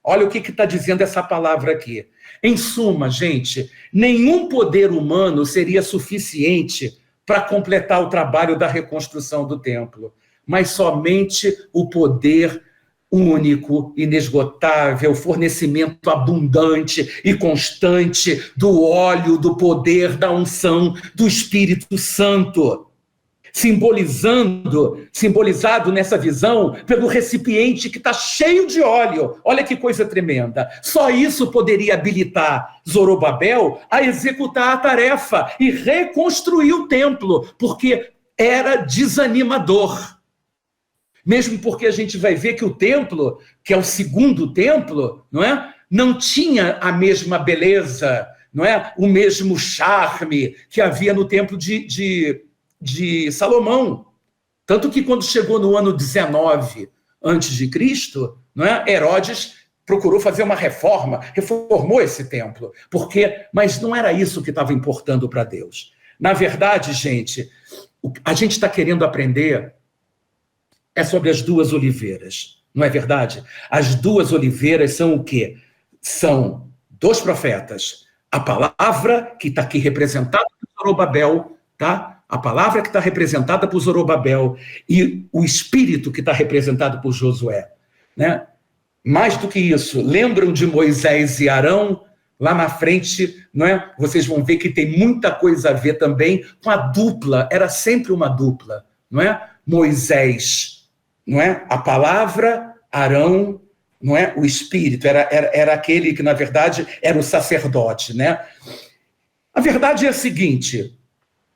Olha o que está dizendo essa palavra aqui. Em suma, gente, nenhum poder humano seria suficiente para completar o trabalho da reconstrução do templo, mas somente o poder único, inesgotável, fornecimento abundante e constante do óleo, do poder, da unção do Espírito Santo. Simbolizado nessa visão pelo recipiente que está cheio de óleo. Olha que coisa tremenda. Só isso poderia habilitar Zorobabel a executar a tarefa e reconstruir o templo, porque era desanimador. Mesmo porque a gente vai ver que o templo, que é o segundo templo, não tinha a mesma beleza, o mesmo charme que havia no templo de Salomão. Tanto que quando chegou no ano 19 a.C., Herodes procurou fazer uma reforma, reformou esse templo, mas não era isso que estava importando para Deus. Na verdade, gente, a gente está querendo aprender sobre as duas oliveiras, não é verdade? As duas oliveiras são o quê? São dois profetas. A palavra que está aqui representada por Zorobabel, tá? A palavra que está representada por Zorobabel e o espírito que está representado por Josué, né? Mais do que isso, lembram de Moisés e Arão? Lá na frente, vocês vão ver que tem muita coisa a ver também com a dupla, era sempre uma dupla, Moisés, a palavra, Arão, o espírito, era aquele que, na verdade, era o sacerdote, A verdade é a seguinte: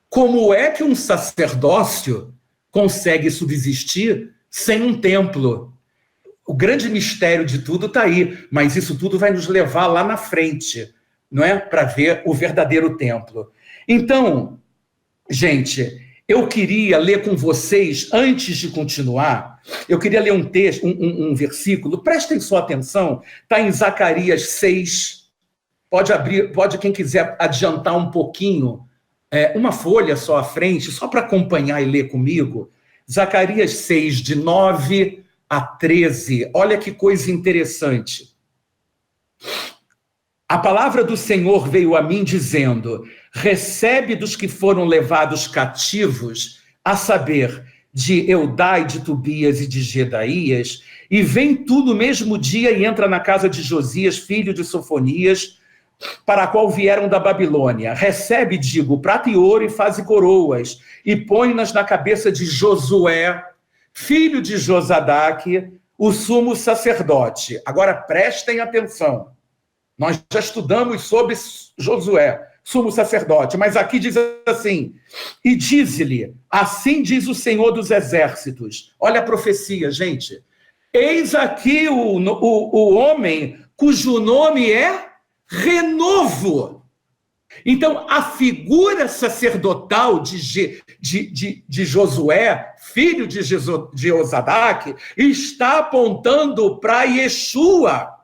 como é que um sacerdócio consegue subsistir sem um templo? O grande mistério de tudo está aí, mas isso tudo vai nos levar lá na frente, para ver o verdadeiro templo. Então, gente, eu queria ler com vocês, antes de continuar, eu queria ler um texto, um versículo, prestem sua atenção, está em Zacarias 6, pode abrir, quem quiser adiantar um pouquinho, uma folha só à frente, só para acompanhar e ler comigo, Zacarias 6, de 9 a 13, olha que coisa interessante. A palavra do Senhor veio a mim dizendo: recebe dos que foram levados cativos, a saber, de Eudai, de Tobias e de Gedaías, e vem tu no mesmo dia e entra na casa de Josias, filho de Sofonias, para a qual vieram da Babilônia. Recebe, digo, prata e ouro e faze coroas, e põe-nas na cabeça de Josué, filho de Josadaque, o sumo sacerdote. Agora prestem atenção. Nós já estudamos sobre Josué, sumo sacerdote, mas aqui diz assim: e diz-lhe, assim diz o Senhor dos Exércitos. Olha a profecia, gente. Eis aqui o homem cujo nome é Renovo. Então, a figura sacerdotal de Josué, filho de Josadaque, está apontando para Yeshua.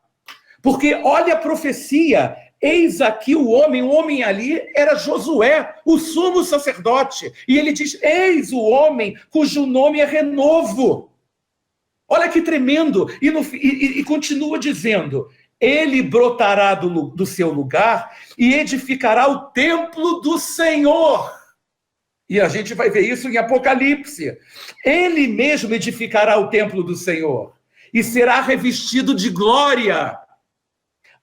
Porque olha a profecia, eis aqui o homem ali era Josué, o sumo sacerdote. E ele diz, eis o homem cujo nome é Renovo. Olha que tremendo. E continua dizendo, ele brotará do seu lugar e edificará o templo do Senhor. E a gente vai ver isso em Apocalipse. Ele mesmo edificará o templo do Senhor e será revestido de glória.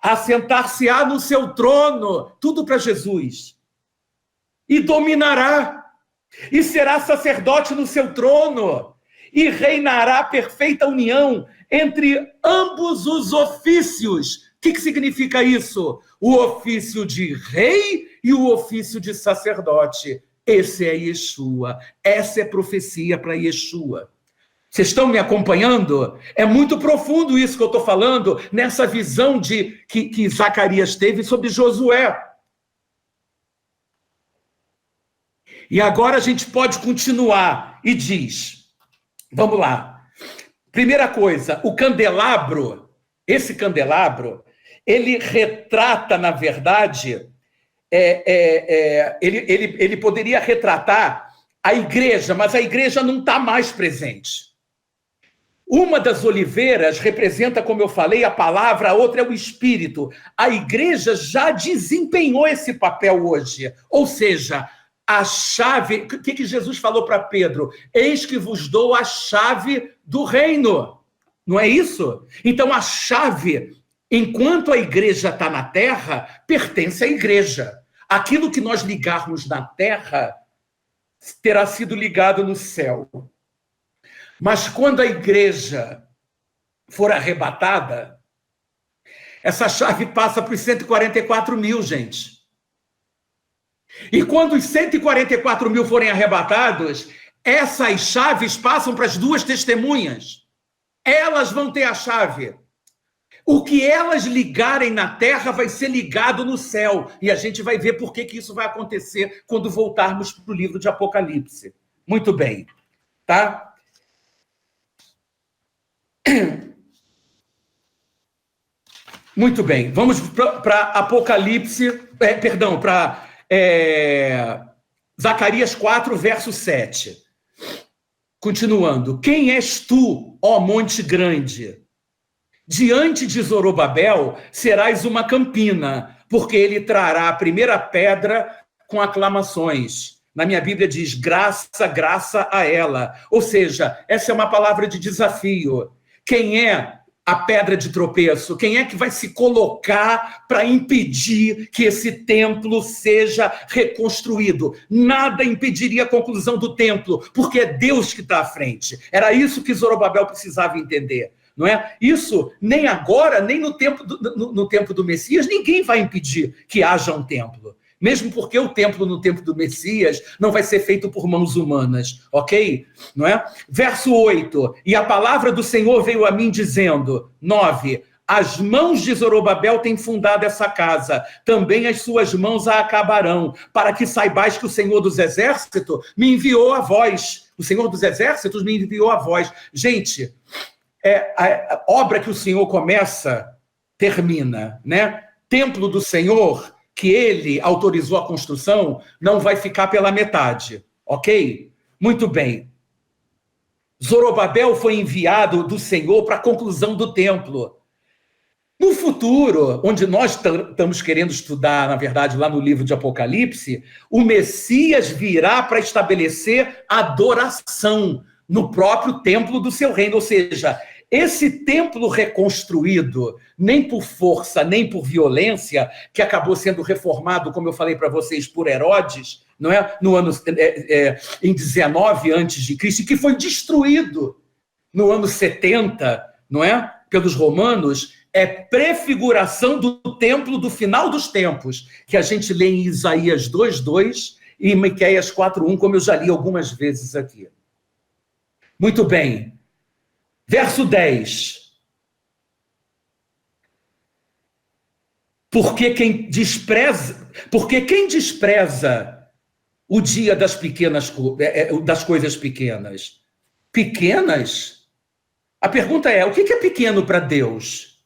Assentar-se-á no seu trono, tudo para Jesus. E dominará. E será sacerdote no seu trono. E reinará perfeita união entre ambos os ofícios. O que significa isso? O ofício de rei e o ofício de sacerdote. Esse é Yeshua. Essa é profecia para Yeshua. Vocês estão me acompanhando? É muito profundo isso que eu estou falando, nessa visão que Zacarias teve sobre Josué. E agora a gente pode continuar e diz, vamos lá. Primeira coisa, o candelabro, esse candelabro, ele retrata, na verdade, ele poderia retratar a igreja, mas a igreja não está mais presente. Uma das oliveiras representa, como eu falei, a palavra, a outra é o espírito. A igreja já desempenhou esse papel hoje. Ou seja, a chave... O que Jesus falou para Pedro? Eis que vos dou a chave do reino. Não é isso? Então, a chave, enquanto a igreja está na terra, pertence à igreja. Aquilo que nós ligarmos na terra terá sido ligado no céu. Mas quando a igreja for arrebatada, essa chave passa para os 144 mil, gente. E quando os 144 mil forem arrebatados, essas chaves passam para as duas testemunhas. Elas vão ter a chave. O que elas ligarem na terra vai ser ligado no céu. E a gente vai ver por que isso vai acontecer quando voltarmos para o livro de Apocalipse. Muito bem, tá? Muito bem, vamos para Apocalipse, para Zacarias 4, verso 7. Continuando. Quem és tu, ó monte grande? Diante de Zorobabel serás uma campina, porque ele trará a primeira pedra com aclamações. Na minha Bíblia diz, graça, graça a ela. Ou seja, essa é uma palavra de desafio. Quem é a pedra de tropeço? Quem é que vai se colocar para impedir que esse templo seja reconstruído? Nada impediria a conclusão do templo, porque é Deus que está à frente. Era isso que Zorobabel precisava entender. Não é? Isso, nem agora, nem no tempo do Messias, ninguém vai impedir que haja um templo. Mesmo porque o templo no tempo do Messias não vai ser feito por mãos humanas, ok? Não é? Verso 8, e a palavra do Senhor veio a mim dizendo, 9, as mãos de Zorobabel têm fundado essa casa, também as suas mãos a acabarão, para que saibais que o Senhor dos Exércitos me enviou a vós. O Senhor dos Exércitos me enviou a vós. Gente, a obra que o Senhor começa, termina, né? Templo do Senhor, que ele autorizou a construção, não vai ficar pela metade, ok? Muito bem. Zorobabel foi enviado do Senhor para a conclusão do templo. No futuro, onde nós estamos querendo estudar, na verdade, lá no livro de Apocalipse, o Messias virá para estabelecer adoração no próprio templo do seu reino, ou seja, esse templo reconstruído, nem por força, nem por violência, que acabou sendo reformado, como eu falei para vocês, por Herodes, não é? No ano em 19 a.C., que foi destruído no ano 70, não é? Pelos romanos, é prefiguração do templo do final dos tempos, que a gente lê em Isaías 2:2 e em Miqueias 4:1, como eu já li algumas vezes aqui. Muito bem. Verso 10. Porque quem despreza o dia das coisas pequenas? Pequenas? A pergunta é, o que é pequeno para Deus?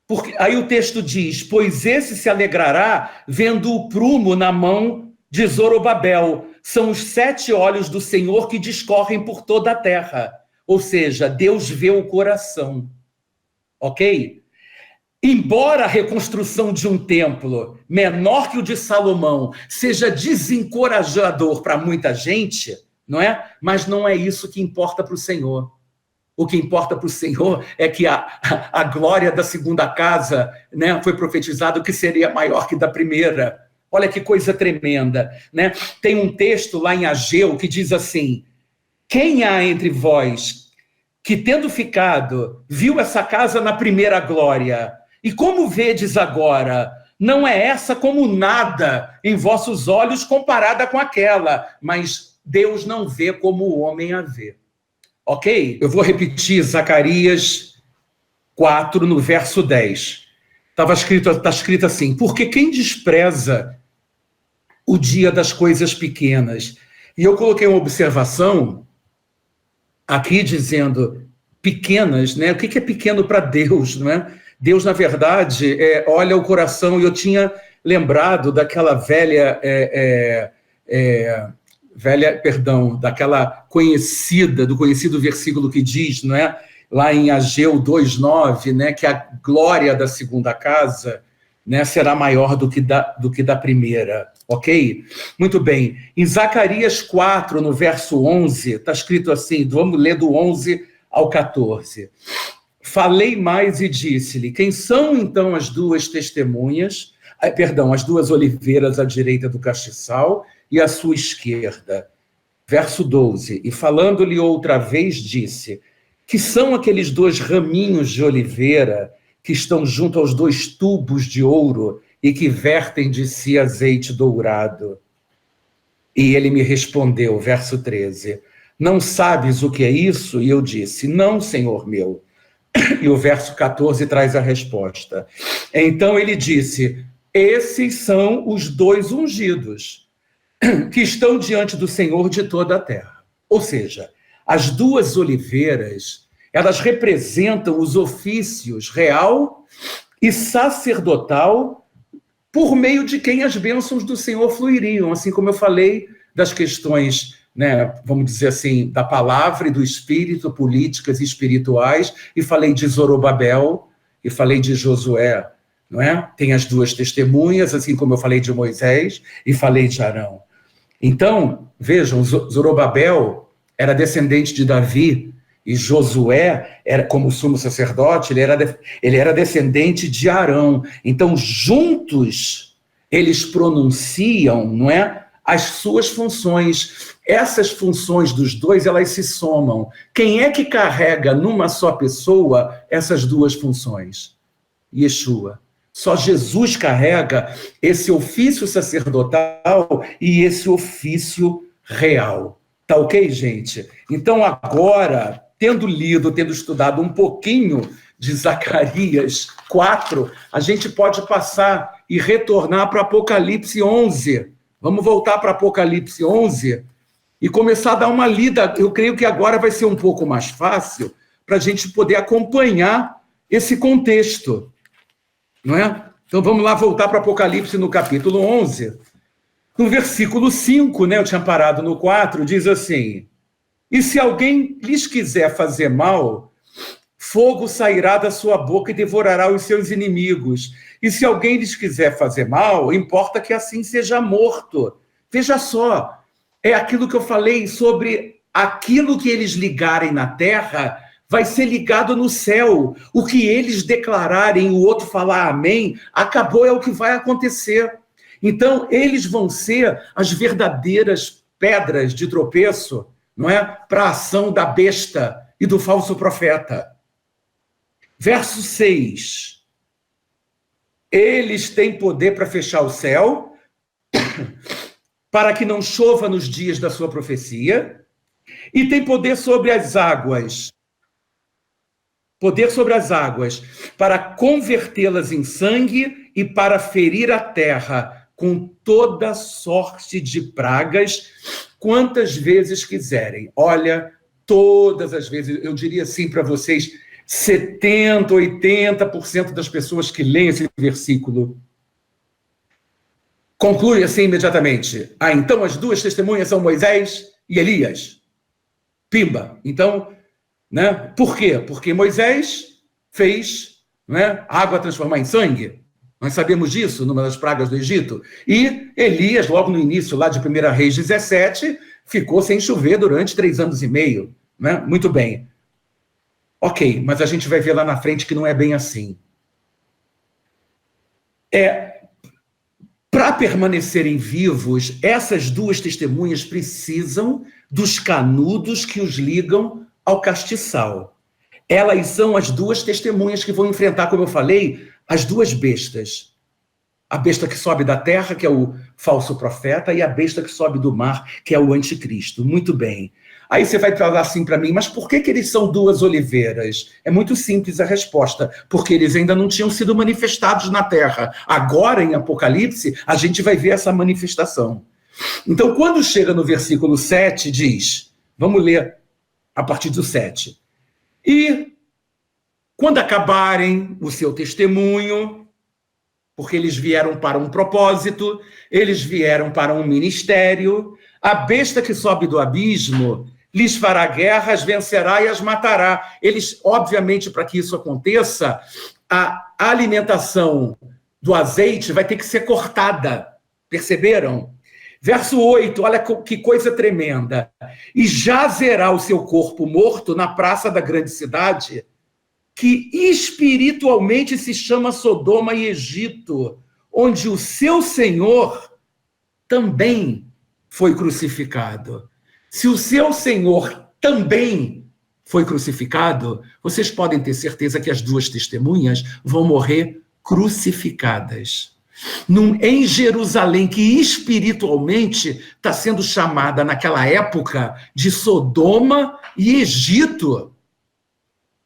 Porque, aí o texto diz, pois esse se alegrará vendo o prumo na mão de Zorobabel. São os 7 olhos do Senhor que discorrem por toda a terra. Ou seja, Deus vê o coração. Ok? Embora a reconstrução de um templo menor que o de Salomão seja desencorajador para muita gente, não é? Mas não é isso que importa para o Senhor. O que importa para o Senhor é que a glória da segunda casa, né, foi profetizado que seria maior que da primeira. Olha que coisa tremenda, né? Tem um texto lá em Ageu que diz assim, quem há entre vós que tendo ficado, viu essa casa na primeira glória, e como vedes agora, não é essa como nada em vossos olhos comparada com aquela, mas Deus não vê como o homem a vê. Ok? Eu vou repetir Zacarias 4, no verso 10. Está escrito assim, porque quem despreza o dia das coisas pequenas? E eu coloquei uma observação aqui dizendo pequenas, né? O que é pequeno para Deus, não é? Deus, na verdade, olha o coração, e eu tinha lembrado daquela do conhecido versículo que diz, não é? Lá em Ageu 2:9, né, que a glória da segunda casa, né, será maior do que da primeira, ok? Muito bem. Em Zacarias 4, no verso 11, está escrito assim, vamos ler do 11 ao 14. Falei mais e disse-lhe, quem são então as duas testemunhas, as duas oliveiras à direita do castiçal e à sua esquerda? Verso 12, e falando-lhe outra vez disse, que são aqueles 2 raminhos de oliveira que estão junto aos 2 tubos de ouro e que vertem de si azeite dourado. E ele me respondeu, verso 13, não sabes o que é isso? E eu disse, não, Senhor meu. E o verso 14 traz a resposta. Então ele disse, esses são os 2 ungidos que estão diante do Senhor de toda a terra. Ou seja, as 2 oliveiras, elas representam os ofícios real e sacerdotal por meio de quem as bênçãos do Senhor fluiriam, assim como eu falei das questões, né, vamos dizer assim, da palavra e do espírito, políticas e espirituais, e falei de Zorobabel, e falei de Josué, não é? Tem as 2 testemunhas, assim como eu falei de Moisés, e falei de Arão. Então, vejam, Zorobabel era descendente de Davi, e Josué, como sumo sacerdote, ele era descendente de Arão. Então, juntos, eles pronunciam, não é, as suas funções. Essas funções dos 2, elas se somam. Quem é que carrega numa só pessoa essas 2 funções? Yeshua. Só Jesus carrega esse ofício sacerdotal e esse ofício real. Tá ok, gente? Então, agora, tendo estudado um pouquinho de Zacarias 4, a gente pode passar e retornar para Apocalipse 11. Vamos voltar para Apocalipse 11 e começar a dar uma lida. Eu creio que agora vai ser um pouco mais fácil para a gente poder acompanhar esse contexto. Não é? Então vamos lá voltar para Apocalipse no capítulo 11. No versículo 5, né, eu tinha parado no 4, diz assim, e se alguém lhes quiser fazer mal, fogo sairá da sua boca e devorará os seus inimigos. E se alguém lhes quiser fazer mal, importa que assim seja morto. Veja só, é aquilo que eu falei sobre aquilo que eles ligarem na terra vai ser ligado no céu. O que eles declararem, o outro falar amém, acabou, é o que vai acontecer. Então, eles vão ser as verdadeiras pedras de tropeço, não é? Para a ação da besta e do falso profeta. Verso 6. Eles têm poder para fechar o céu, para que não chova nos dias da sua profecia, e tem poder sobre as águas, para convertê-las em sangue e para ferir a terra com toda sorte de pragas, quantas vezes quiserem. Olha, todas as vezes, eu diria assim para vocês, 70%, 80% das pessoas que leem esse versículo concluem assim imediatamente. Então as duas testemunhas são Moisés e Elias. Pimba. Então, né? Por quê? Porque Moisés fez, né, água transformar em sangue. Nós sabemos disso numa das pragas do Egito. E Elias, logo no início lá de 1 Reis 17, ficou sem chover durante 3 anos e meio. Né? Muito bem. Ok, mas a gente vai ver lá na frente que não é bem assim. Para permanecerem vivos, essas duas testemunhas precisam dos canudos que os ligam ao castiçal. Elas são as duas testemunhas que vão enfrentar, como eu falei, as duas bestas. A besta que sobe da terra, que é o falso profeta, e a besta que sobe do mar, que é o anticristo. Muito bem. Aí você vai falar assim para mim, mas por que eles são duas oliveiras? É muito simples a resposta, porque eles ainda não tinham sido manifestados na terra. Agora, em Apocalipse, a gente vai ver essa manifestação. Então, quando chega no versículo 7, diz, vamos ler a partir do 7. E quando acabarem o seu testemunho, porque eles vieram para um propósito, eles vieram para um ministério, a besta que sobe do abismo lhes fará guerra, as vencerá e as matará. Eles, obviamente, para que isso aconteça, a alimentação do azeite vai ter que ser cortada. Perceberam? Verso 8, olha que coisa tremenda. E jazerá o seu corpo morto na praça da grande cidade, que espiritualmente se chama Sodoma e Egito, onde o seu Senhor também foi crucificado. Se o seu Senhor também foi crucificado, vocês podem ter certeza que as duas testemunhas vão morrer crucificadas. Em Jerusalém, que espiritualmente está sendo chamada naquela época de Sodoma e Egito.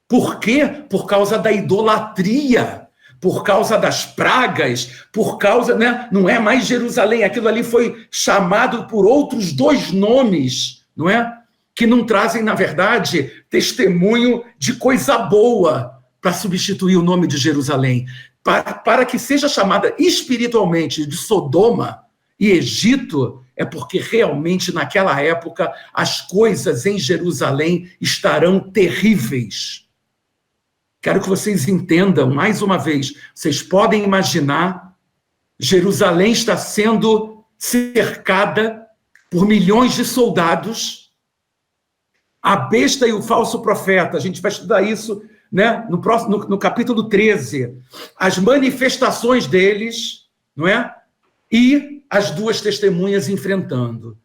Por quê? Por causa da idolatria, por causa das pragas, por causa, né? Não é mais Jerusalém, aquilo ali foi chamado por outros 2 nomes, não é? Que não trazem, na verdade, testemunho de coisa boa para substituir o nome de Jerusalém. Para que seja chamada espiritualmente de Sodoma e Egito, é porque realmente naquela época as coisas em Jerusalém estarão terríveis. Quero que vocês entendam, mais uma vez, vocês podem imaginar, Jerusalém está sendo cercada por milhões de soldados, a besta e o falso profeta, a gente vai estudar isso, né, no capítulo 13, as manifestações deles, não é? E as duas testemunhas enfrentando.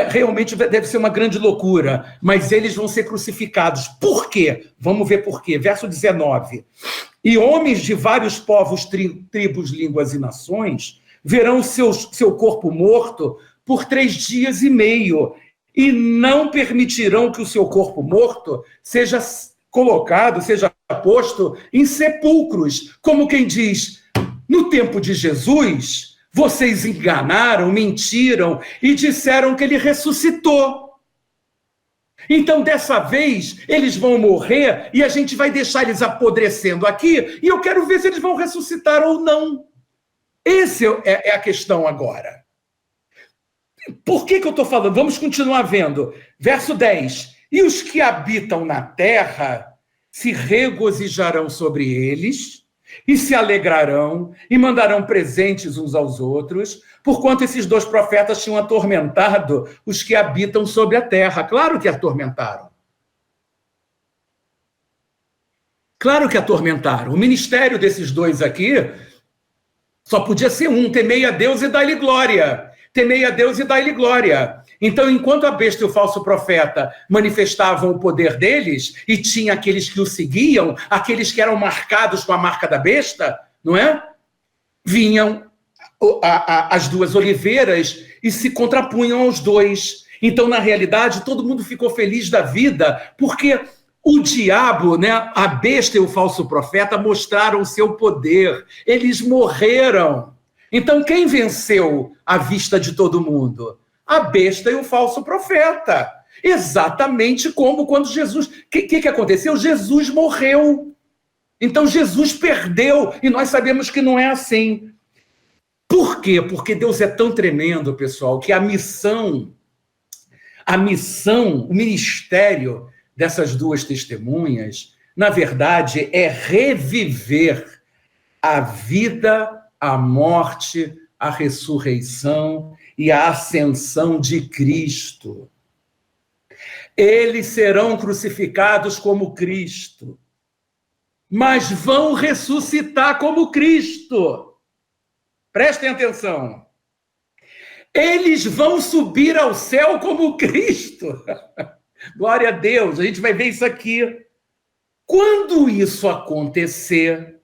Realmente deve ser uma grande loucura, mas eles vão ser crucificados. Por quê? Vamos ver por quê. Verso 19. E homens de vários povos, tribos, línguas e nações verão seu corpo morto por 3 dias e meio e não permitirão que o seu corpo morto seja colocado, seja posto em sepulcros, como quem diz, no tempo de Jesus, vocês enganaram, mentiram e disseram que ele ressuscitou. Então, dessa vez, eles vão morrer e a gente vai deixar eles apodrecendo aqui e eu quero ver se eles vão ressuscitar ou não. Essa é a questão agora. Por que eu estou falando? Vamos continuar vendo. Verso 10. E os que habitam na terra se regozijarão sobre eles e se alegrarão e mandarão presentes uns aos outros, porquanto esses 2 profetas tinham atormentado os que habitam sobre a terra. Claro que atormentaram. Claro que atormentaram. O ministério desses 2 aqui só podia ser um: temei a Deus e dai-lhe glória. Temei a Deus e dai-lhe glória. Então, enquanto a besta e o falso profeta manifestavam o poder deles, e tinha aqueles que o seguiam, aqueles que eram marcados com a marca da besta, não é? Vinham as 2 oliveiras e se contrapunham aos 2. Então, na realidade, todo mundo ficou feliz da vida, porque o diabo, né, a besta e o falso profeta mostraram o seu poder. Eles morreram. Então, quem venceu à vista de todo mundo? A besta e o falso profeta. Exatamente como quando Jesus... O que aconteceu? Jesus morreu. Então Jesus perdeu, e nós sabemos que não é assim. Por quê? Porque Deus é tão tremendo, pessoal, que a missão, o ministério dessas duas testemunhas, na verdade, é reviver a vida, a morte, a ressurreição e a ascensão de Cristo. Eles serão crucificados como Cristo, mas vão ressuscitar como Cristo. Prestem atenção. Eles vão subir ao céu como Cristo. Glória a Deus, a gente vai ver isso aqui. Quando isso acontecer,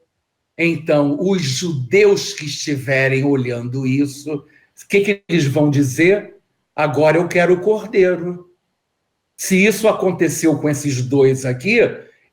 então, os judeus que estiverem olhando isso, o que eles vão dizer? Agora eu quero o Cordeiro. Se isso aconteceu com esses dois aqui,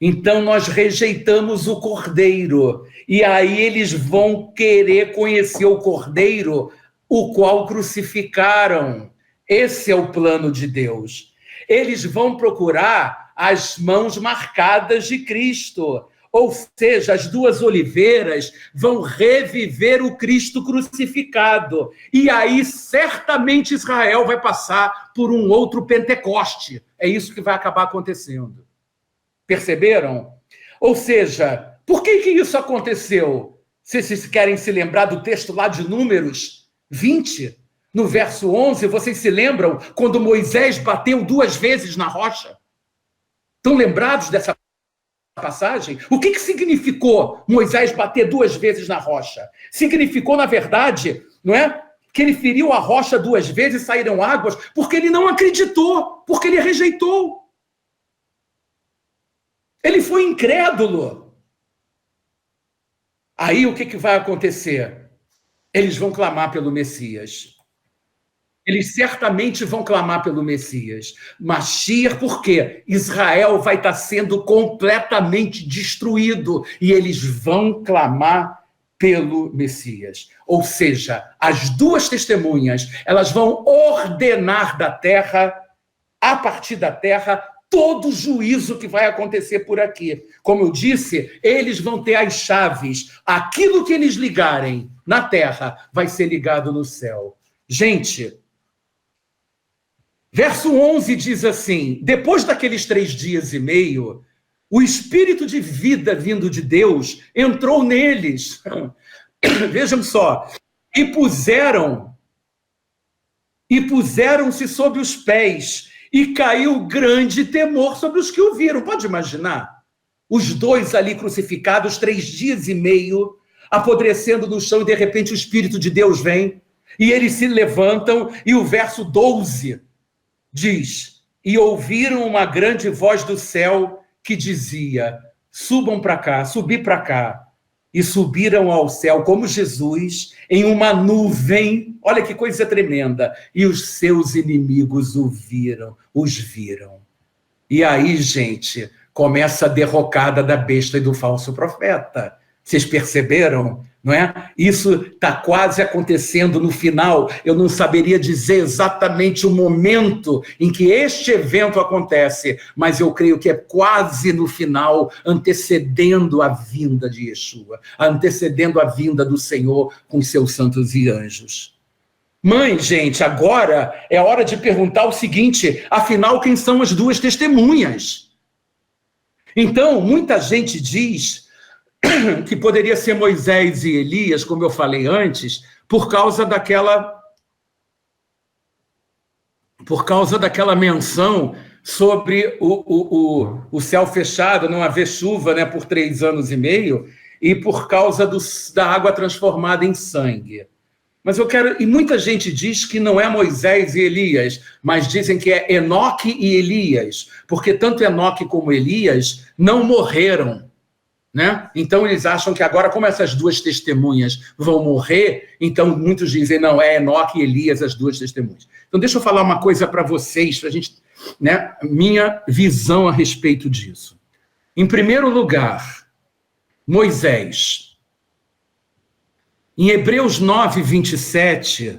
então nós rejeitamos o Cordeiro. E aí eles vão querer conhecer o Cordeiro, o qual crucificaram. Esse é o plano de Deus. Eles vão procurar as mãos marcadas de Cristo. Ou seja, as duas oliveiras vão reviver o Cristo crucificado. E aí, certamente, Israel vai passar por um outro Pentecoste. É isso que vai acabar acontecendo. Perceberam? Ou seja, por que isso aconteceu? Se vocês querem se lembrar do texto lá de Números 20, no verso 11, vocês se lembram quando Moisés bateu 2 vezes na rocha? Estão lembrados dessa passagem? O que significou Moisés bater 2 vezes na rocha? Significou, na verdade, não é? Que ele feriu a rocha 2 vezes e saíram águas, porque ele não acreditou, porque ele rejeitou. Ele foi incrédulo. Aí o que vai acontecer? Eles vão clamar pelo Messias. Eles certamente vão clamar pelo Messias. Mashiach, por quê? Israel vai estar sendo completamente destruído e eles vão clamar pelo Messias. Ou seja, as duas testemunhas, elas vão ordenar da terra, a partir da terra, todo o juízo que vai acontecer por aqui. Como eu disse, eles vão ter as chaves. Aquilo que eles ligarem na terra vai ser ligado no céu. Gente, verso 11 diz assim: depois daqueles 3 dias e meio, o espírito de vida vindo de Deus entrou neles. Vejam só. E puseram-se sobre os pés, e caiu grande temor sobre os que o viram. Pode imaginar? Os dois ali crucificados, 3 dias e meio, apodrecendo no chão, e de repente o Espírito de Deus vem, e eles se levantam, e o verso 12 diz: e ouviram uma grande voz do céu que dizia: subam para cá, subi para cá. E subiram ao céu como Jesus em uma nuvem. Olha que coisa tremenda. E os seus inimigos os viram. E aí, gente, começa a derrocada da besta e do falso profeta. Vocês perceberam? Não é? Isso está quase acontecendo no final. Eu não saberia dizer exatamente o momento em que este evento acontece, mas eu creio que é quase no final, antecedendo a vinda de Yeshua, antecedendo a vinda do Senhor com os seus santos e anjos. Mãe, gente, agora é hora de perguntar o seguinte: afinal, quem são as duas testemunhas? Então, muita gente diz que poderia ser Moisés e Elias, como eu falei antes, por causa daquela menção sobre o céu fechado, não haver chuva, né, por 3 anos e meio, e por causa da água transformada em sangue. Mas e muita gente diz que não é Moisés e Elias, mas dizem que é Enoque e Elias, porque tanto Enoque como Elias não morreram. Né? Então eles acham que agora, como essas duas testemunhas vão morrer, então muitos dizem, não, é Enoque e Elias as duas testemunhas. Então deixa eu falar uma coisa para vocês, para a gente, né, minha visão a respeito disso. Em primeiro lugar, Moisés. Em Hebreus 9, 27,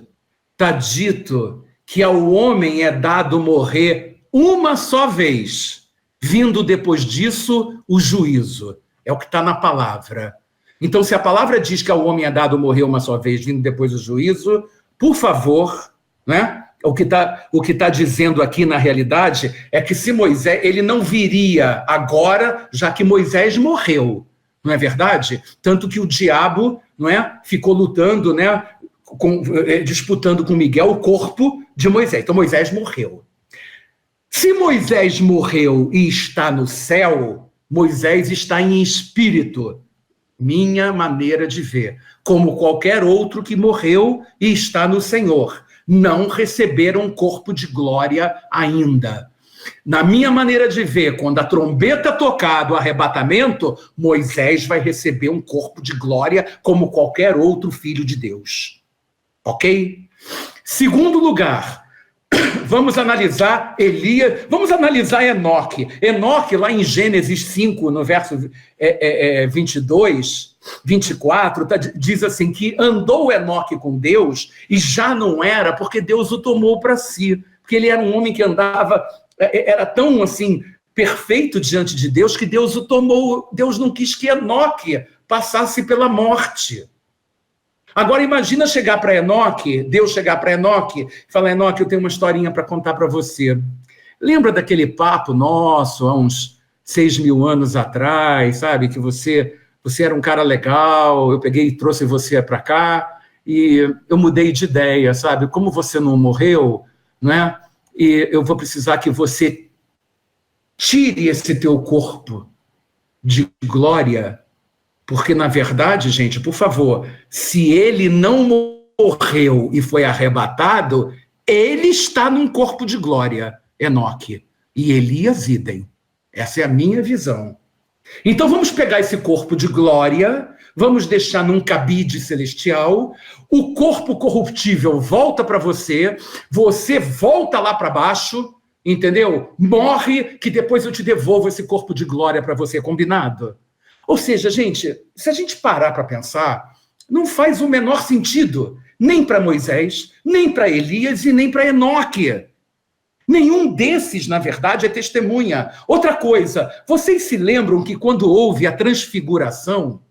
está dito que ao homem é dado morrer uma só vez, vindo depois disso o juízo. É o que está na palavra. Então, se a palavra diz que ao homem é dado morrer uma só vez, vindo depois o juízo, por favor, né? O que tá dizendo aqui na realidade é que se Moisés, ele não viria agora, já que Moisés morreu, não é verdade? Tanto que o diabo, não é, ficou lutando, né, disputando com Miguel o corpo de Moisés. Então Moisés morreu. Se Moisés morreu e está no céu, Moisés está em espírito, minha maneira de ver, como qualquer outro que morreu e está no Senhor. Não receberam um corpo de glória ainda. Na minha maneira de ver, quando a trombeta tocar do arrebatamento, Moisés vai receber um corpo de glória como qualquer outro filho de Deus. Ok? Segundo lugar, vamos analisar Elias, vamos analisar Enoque. Enoque, lá em Gênesis 5, no verso 22, 24, diz assim, que andou Enoque com Deus e já não era, porque Deus o tomou para si. Porque ele era um homem que andava, era tão assim, perfeito diante de Deus, que Deus o tomou. Deus não quis que Enoque passasse pela morte. Agora imagina chegar para Enoque, Deus chegar para Enoque e falar: Enoque, eu tenho uma historinha para contar para você. Lembra daquele papo nosso, há uns 6.000 anos atrás, sabe? Que você era um cara legal, eu peguei e trouxe você para cá, e eu mudei de ideia, sabe? Como você não morreu, né? E eu vou precisar que você tire esse teu corpo de glória. Porque, na verdade, gente, por favor, se ele não morreu e foi arrebatado, ele está num corpo de glória, Enoque. E Elias idem. Essa é a minha visão. Então, vamos pegar esse corpo de glória, vamos deixar num cabide celestial, o corpo corruptível volta para você, você volta lá para baixo, entendeu? Morre, que depois eu te devolvo esse corpo de glória para você, combinado? Ou seja, gente, se a gente parar para pensar, não faz o menor sentido, nem para Moisés, nem para Elias e nem para Enoque. Nenhum desses, na verdade, é testemunha. Outra coisa, vocês se lembram que quando houve a transfiguração,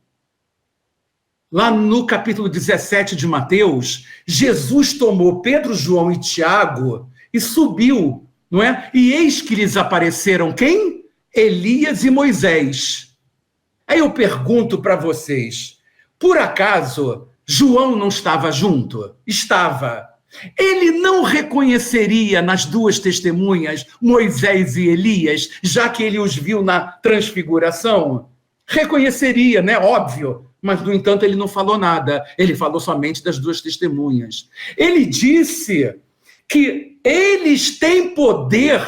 lá no capítulo 17 de Mateus, Jesus tomou Pedro, João e Tiago e subiu, não é? E eis que lhes apareceram quem? Elias e Moisés. Aí eu pergunto para vocês, por acaso João não estava junto? Estava. Ele não reconheceria nas duas testemunhas Moisés e Elias, já que ele os viu na transfiguração? Reconheceria, né? Óbvio. Mas, no entanto, ele não falou nada. Ele falou somente das duas testemunhas. Ele disse que eles têm poder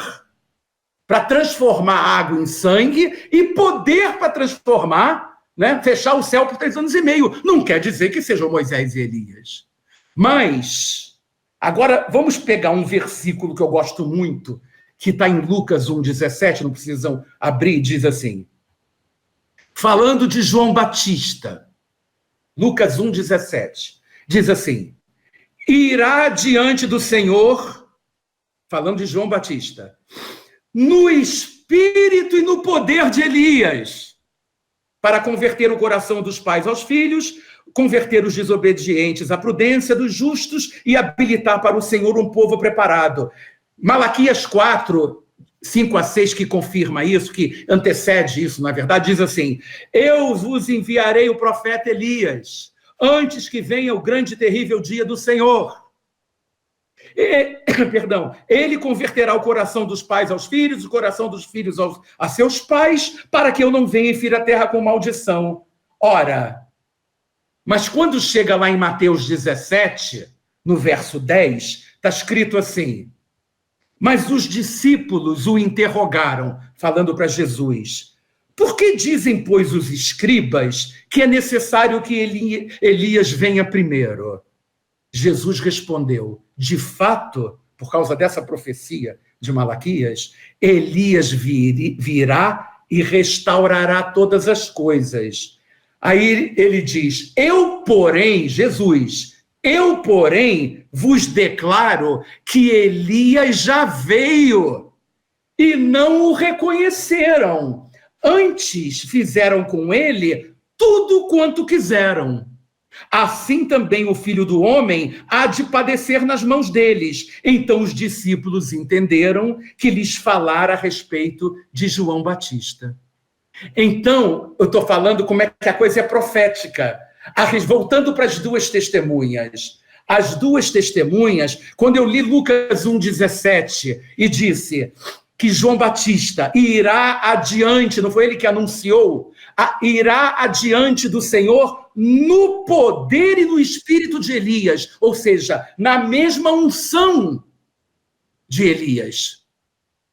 para transformar água em sangue e poder para transformar, né, fechar o céu por 3 anos e meio. Não quer dizer que sejam Moisés e Elias. Mas, agora, vamos pegar um versículo que eu gosto muito, que está em Lucas 1,17, não precisam abrir, diz assim, falando de João Batista, Lucas 1,17, diz assim, irá diante do Senhor, falando de João Batista, no espírito e no poder de Elias, para converter o coração dos pais aos filhos, converter os desobedientes à prudência dos justos e habilitar para o Senhor um povo preparado. Malaquias 4, 5 a 6, que confirma isso, que antecede isso, na verdade, diz assim, eu vos enviarei o profeta Elias, antes que venha o grande e terrível dia do Senhor. Ele converterá o coração dos pais aos filhos, o coração dos filhos a seus pais, para que eu não venha e fira a terra com maldição. Ora, mas quando chega lá em Mateus 17, no verso 10, está escrito assim, mas os discípulos o interrogaram, falando para Jesus, por que dizem, pois, os escribas que é necessário que Elias venha primeiro? Jesus respondeu, de fato, por causa dessa profecia de Malaquias, Elias virá e restaurará todas as coisas. Aí ele diz, eu, porém, Jesus, eu, porém, vos declaro que Elias já veio e não o reconheceram. Antes fizeram com ele tudo quanto quiseram. Assim também o Filho do Homem há de padecer nas mãos deles. Então os discípulos entenderam que lhes falara a respeito de João Batista. Então, eu estou falando como é que a coisa é profética. Voltando para as duas testemunhas. As duas testemunhas, quando eu li Lucas 1,17 e disse que João Batista irá adiante, não foi ele que anunciou, irá adiante do Senhor no poder e no espírito de Elias, ou seja, na mesma unção de Elias.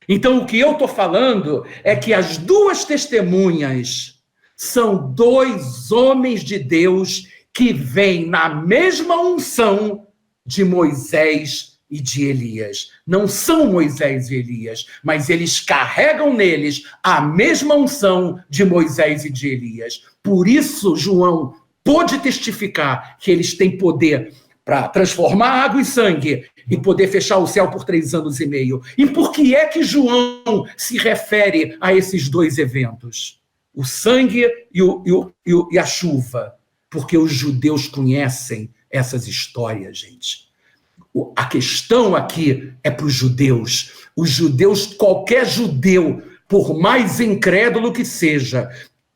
Então, o que eu estou falando é que as duas testemunhas são dois homens de Deus que vêm na mesma unção de Moisés e de Elias. Não são Moisés e Elias, mas eles carregam neles a mesma unção de Moisés e de Elias. Por isso, João pôde testificar que eles têm poder para transformar água em sangue e poder fechar o céu por 3 anos e meio. E por que é que João se refere a esses dois eventos? O sangue e a chuva. Porque os judeus conhecem essas histórias, gente. A questão aqui é para os judeus. Os judeus, qualquer judeu, por mais incrédulo que seja,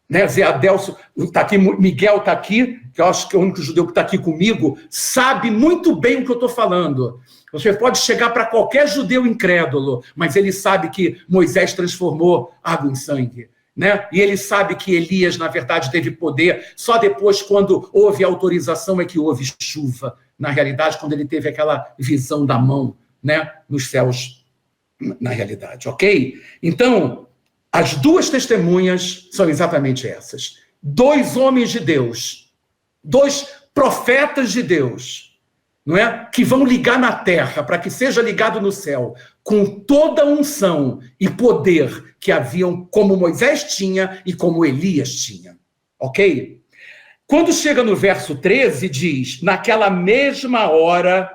né? Zé Adelso está aqui, Miguel está aqui, que eu acho que é o único judeu que está aqui comigo, sabe muito bem o que eu estou falando. Você pode chegar para qualquer judeu incrédulo, mas ele sabe que Moisés transformou água em sangue. Né? E ele sabe que Elias, na verdade, teve poder só depois, quando houve autorização, é que houve chuva. Na realidade, quando ele teve aquela visão da mão, né, nos céus, na realidade, ok? Então, as duas testemunhas são exatamente essas. Dois homens de Deus, dois profetas de Deus, não é? Que vão ligar na terra, para que seja ligado no céu, com toda a unção e poder que haviam, como Moisés tinha e como Elias tinha. Ok? Quando chega no verso 13, diz: naquela mesma hora,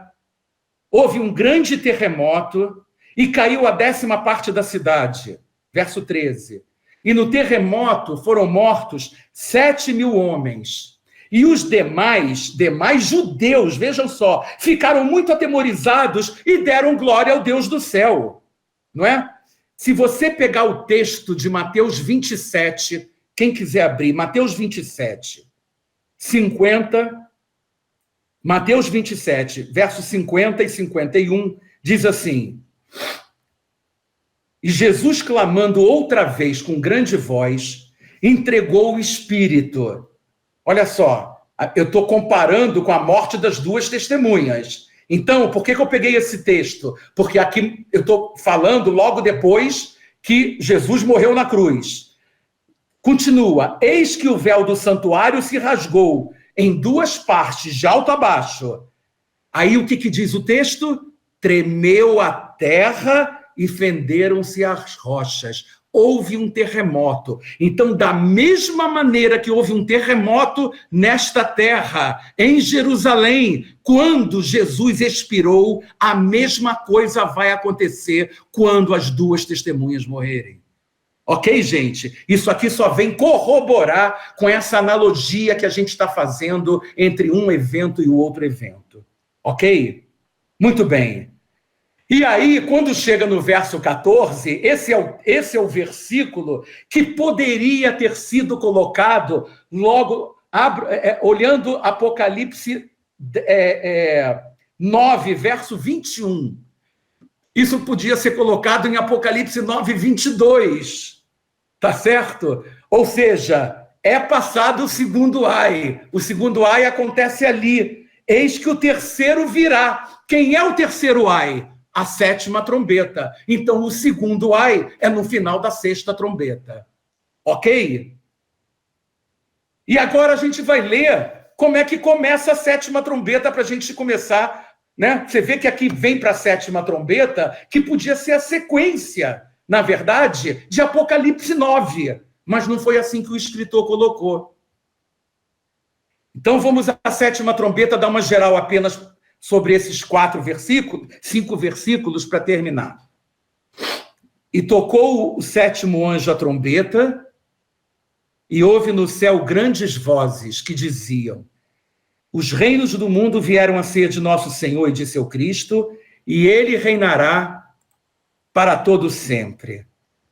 houve um grande terremoto e caiu a 10ª parte da cidade. Verso 13. E no terremoto foram mortos 7.000 homens. E os demais judeus, vejam só, ficaram muito atemorizados e deram glória ao Deus do céu. Não é? Se você pegar o texto de Mateus 27, quem quiser abrir, Mateus 27, 50, Mateus 27, versos 50 e 51, diz assim: e Jesus, clamando outra vez com grande voz, entregou o Espírito. Olha só, eu estou comparando com a morte das duas testemunhas. Então, por que eu peguei esse texto? Porque aqui eu estou falando logo depois que Jesus morreu na cruz. Continua: eis que o véu do santuário se rasgou em 2 partes, de alto a baixo. Aí o que diz o texto? Tremeu a terra e fenderam-se as rochas. Houve um terremoto. Então, da mesma maneira que houve um terremoto nesta terra, em Jerusalém, quando Jesus expirou, a mesma coisa vai acontecer quando as duas testemunhas morrerem. Ok, gente? Isso aqui só vem corroborar com essa analogia que a gente está fazendo entre um evento e o outro evento. Ok? Muito bem. E aí, quando chega no verso 14, esse é o versículo que poderia ter sido colocado logo, olhando Apocalipse 9, verso 21. Isso podia ser colocado em Apocalipse 9, 22. Tá certo? Ou seja, é passado o segundo ai. O segundo ai acontece ali. Eis que o terceiro virá. Quem é o terceiro ai? A 7ª trombeta. Então, o segundo ai é no final da 6ª trombeta. Ok? E agora a gente vai ler como é que começa a 7ª trombeta para a gente começar, né? Você vê que aqui vem para a 7ª trombeta, que podia ser a sequência, na verdade, de Apocalipse 9. Mas não foi assim que o escritor colocou. Então, vamos à 7ª trombeta, dar uma geral apenas sobre esses 5 versículos para terminar. E tocou o sétimo anjo a trombeta, e houve no céu grandes vozes que diziam: os reinos do mundo vieram a ser de nosso Senhor e de seu Cristo, e ele reinará para todo sempre.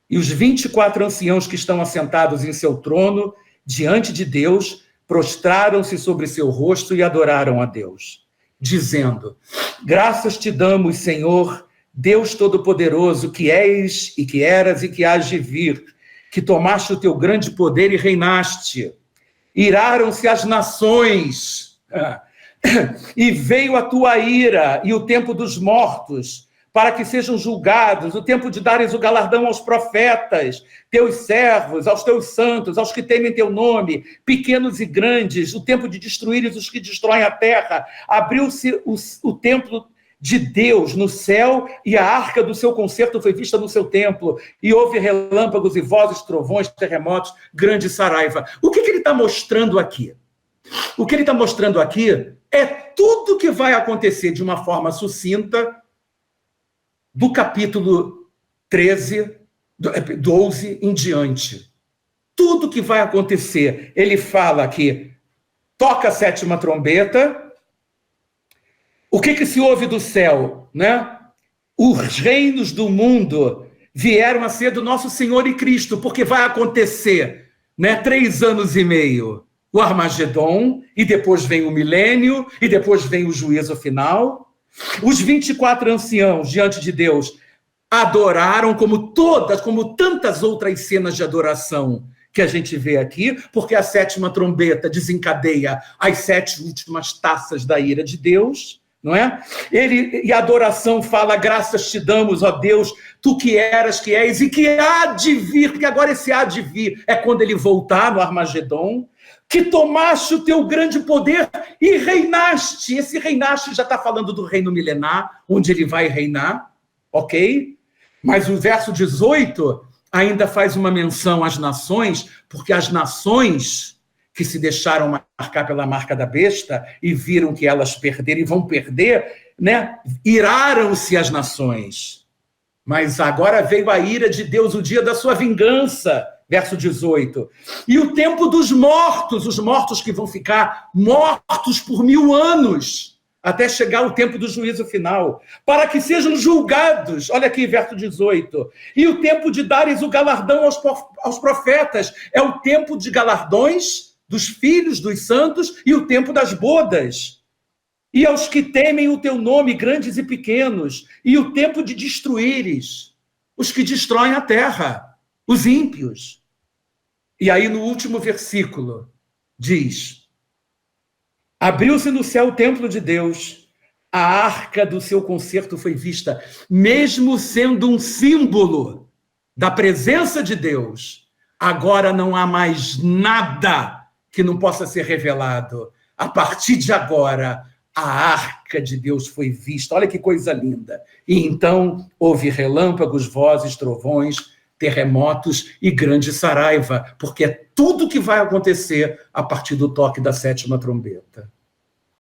E os 24 anciãos que estão assentados em seu trono, diante de Deus, prostraram-se sobre seu rosto e adoraram a Deus, dizendo: graças te damos, Senhor, Deus Todo-Poderoso, que és e que eras e que hás de vir, que tomaste o teu grande poder e reinaste. Iraram-se as nações, e veio a tua ira e o tempo dos mortos, para que sejam julgados, o tempo de dares o galardão aos profetas, teus servos, aos teus santos, aos que temem teu nome, pequenos e grandes, o tempo de destruíres os que destroem a terra. Abriu-se o templo de Deus no céu, e a arca do seu concerto foi vista no seu templo, e houve relâmpagos e vozes, trovões, terremotos, grande saraiva. O que ele está mostrando aqui? O que ele está mostrando aqui é tudo que vai acontecer de uma forma sucinta do capítulo 13, 12 em diante. Tudo que vai acontecer. Ele fala que toca a sétima trombeta. O que se ouve do céu, né? Os reinos do mundo vieram a ser do nosso Senhor e Cristo, porque vai acontecer, né, 3 anos e meio, o Armagedon, e depois vem o milênio, e depois vem o juízo final. Os 24 anciãos diante de Deus adoraram como tantas outras cenas de adoração que a gente vê aqui, porque a sétima trombeta desencadeia as 7 últimas taças da ira de Deus, não é? E a adoração fala: graças te damos, ó Deus, tu que eras, que és e que há de vir, porque agora esse há de vir é quando ele voltar no Armagedon, que tomaste o teu grande poder e reinaste. Esse reinaste já está falando do reino milenar, onde ele vai reinar, ok? Mas o verso 18 ainda faz uma menção às nações, porque as nações que se deixaram marcar pela marca da besta e viram que elas perderam e vão perder, né? Iraram-se as nações. Mas agora veio a ira de Deus, o dia da sua vingança. Verso 18. E o tempo dos mortos, os mortos que vão ficar mortos por 1000 anos, até chegar o tempo do juízo final, para que sejam julgados. Olha aqui, verso 18. E o tempo de dares o galardão aos profetas. É o tempo de galardões dos filhos dos santos e o tempo das bodas. E aos que temem o teu nome, grandes e pequenos. E o tempo de destruíres os que destroem a terra, os ímpios. E aí, no último versículo, diz: abriu-se no céu o templo de Deus, a arca do seu concerto foi vista, mesmo sendo um símbolo da presença de Deus, agora não há mais nada que não possa ser revelado. A partir de agora, a arca de Deus foi vista. Olha que coisa linda. E então houve relâmpagos, vozes, trovões, terremotos e grande saraiva, porque é tudo que vai acontecer a partir do toque da sétima trombeta.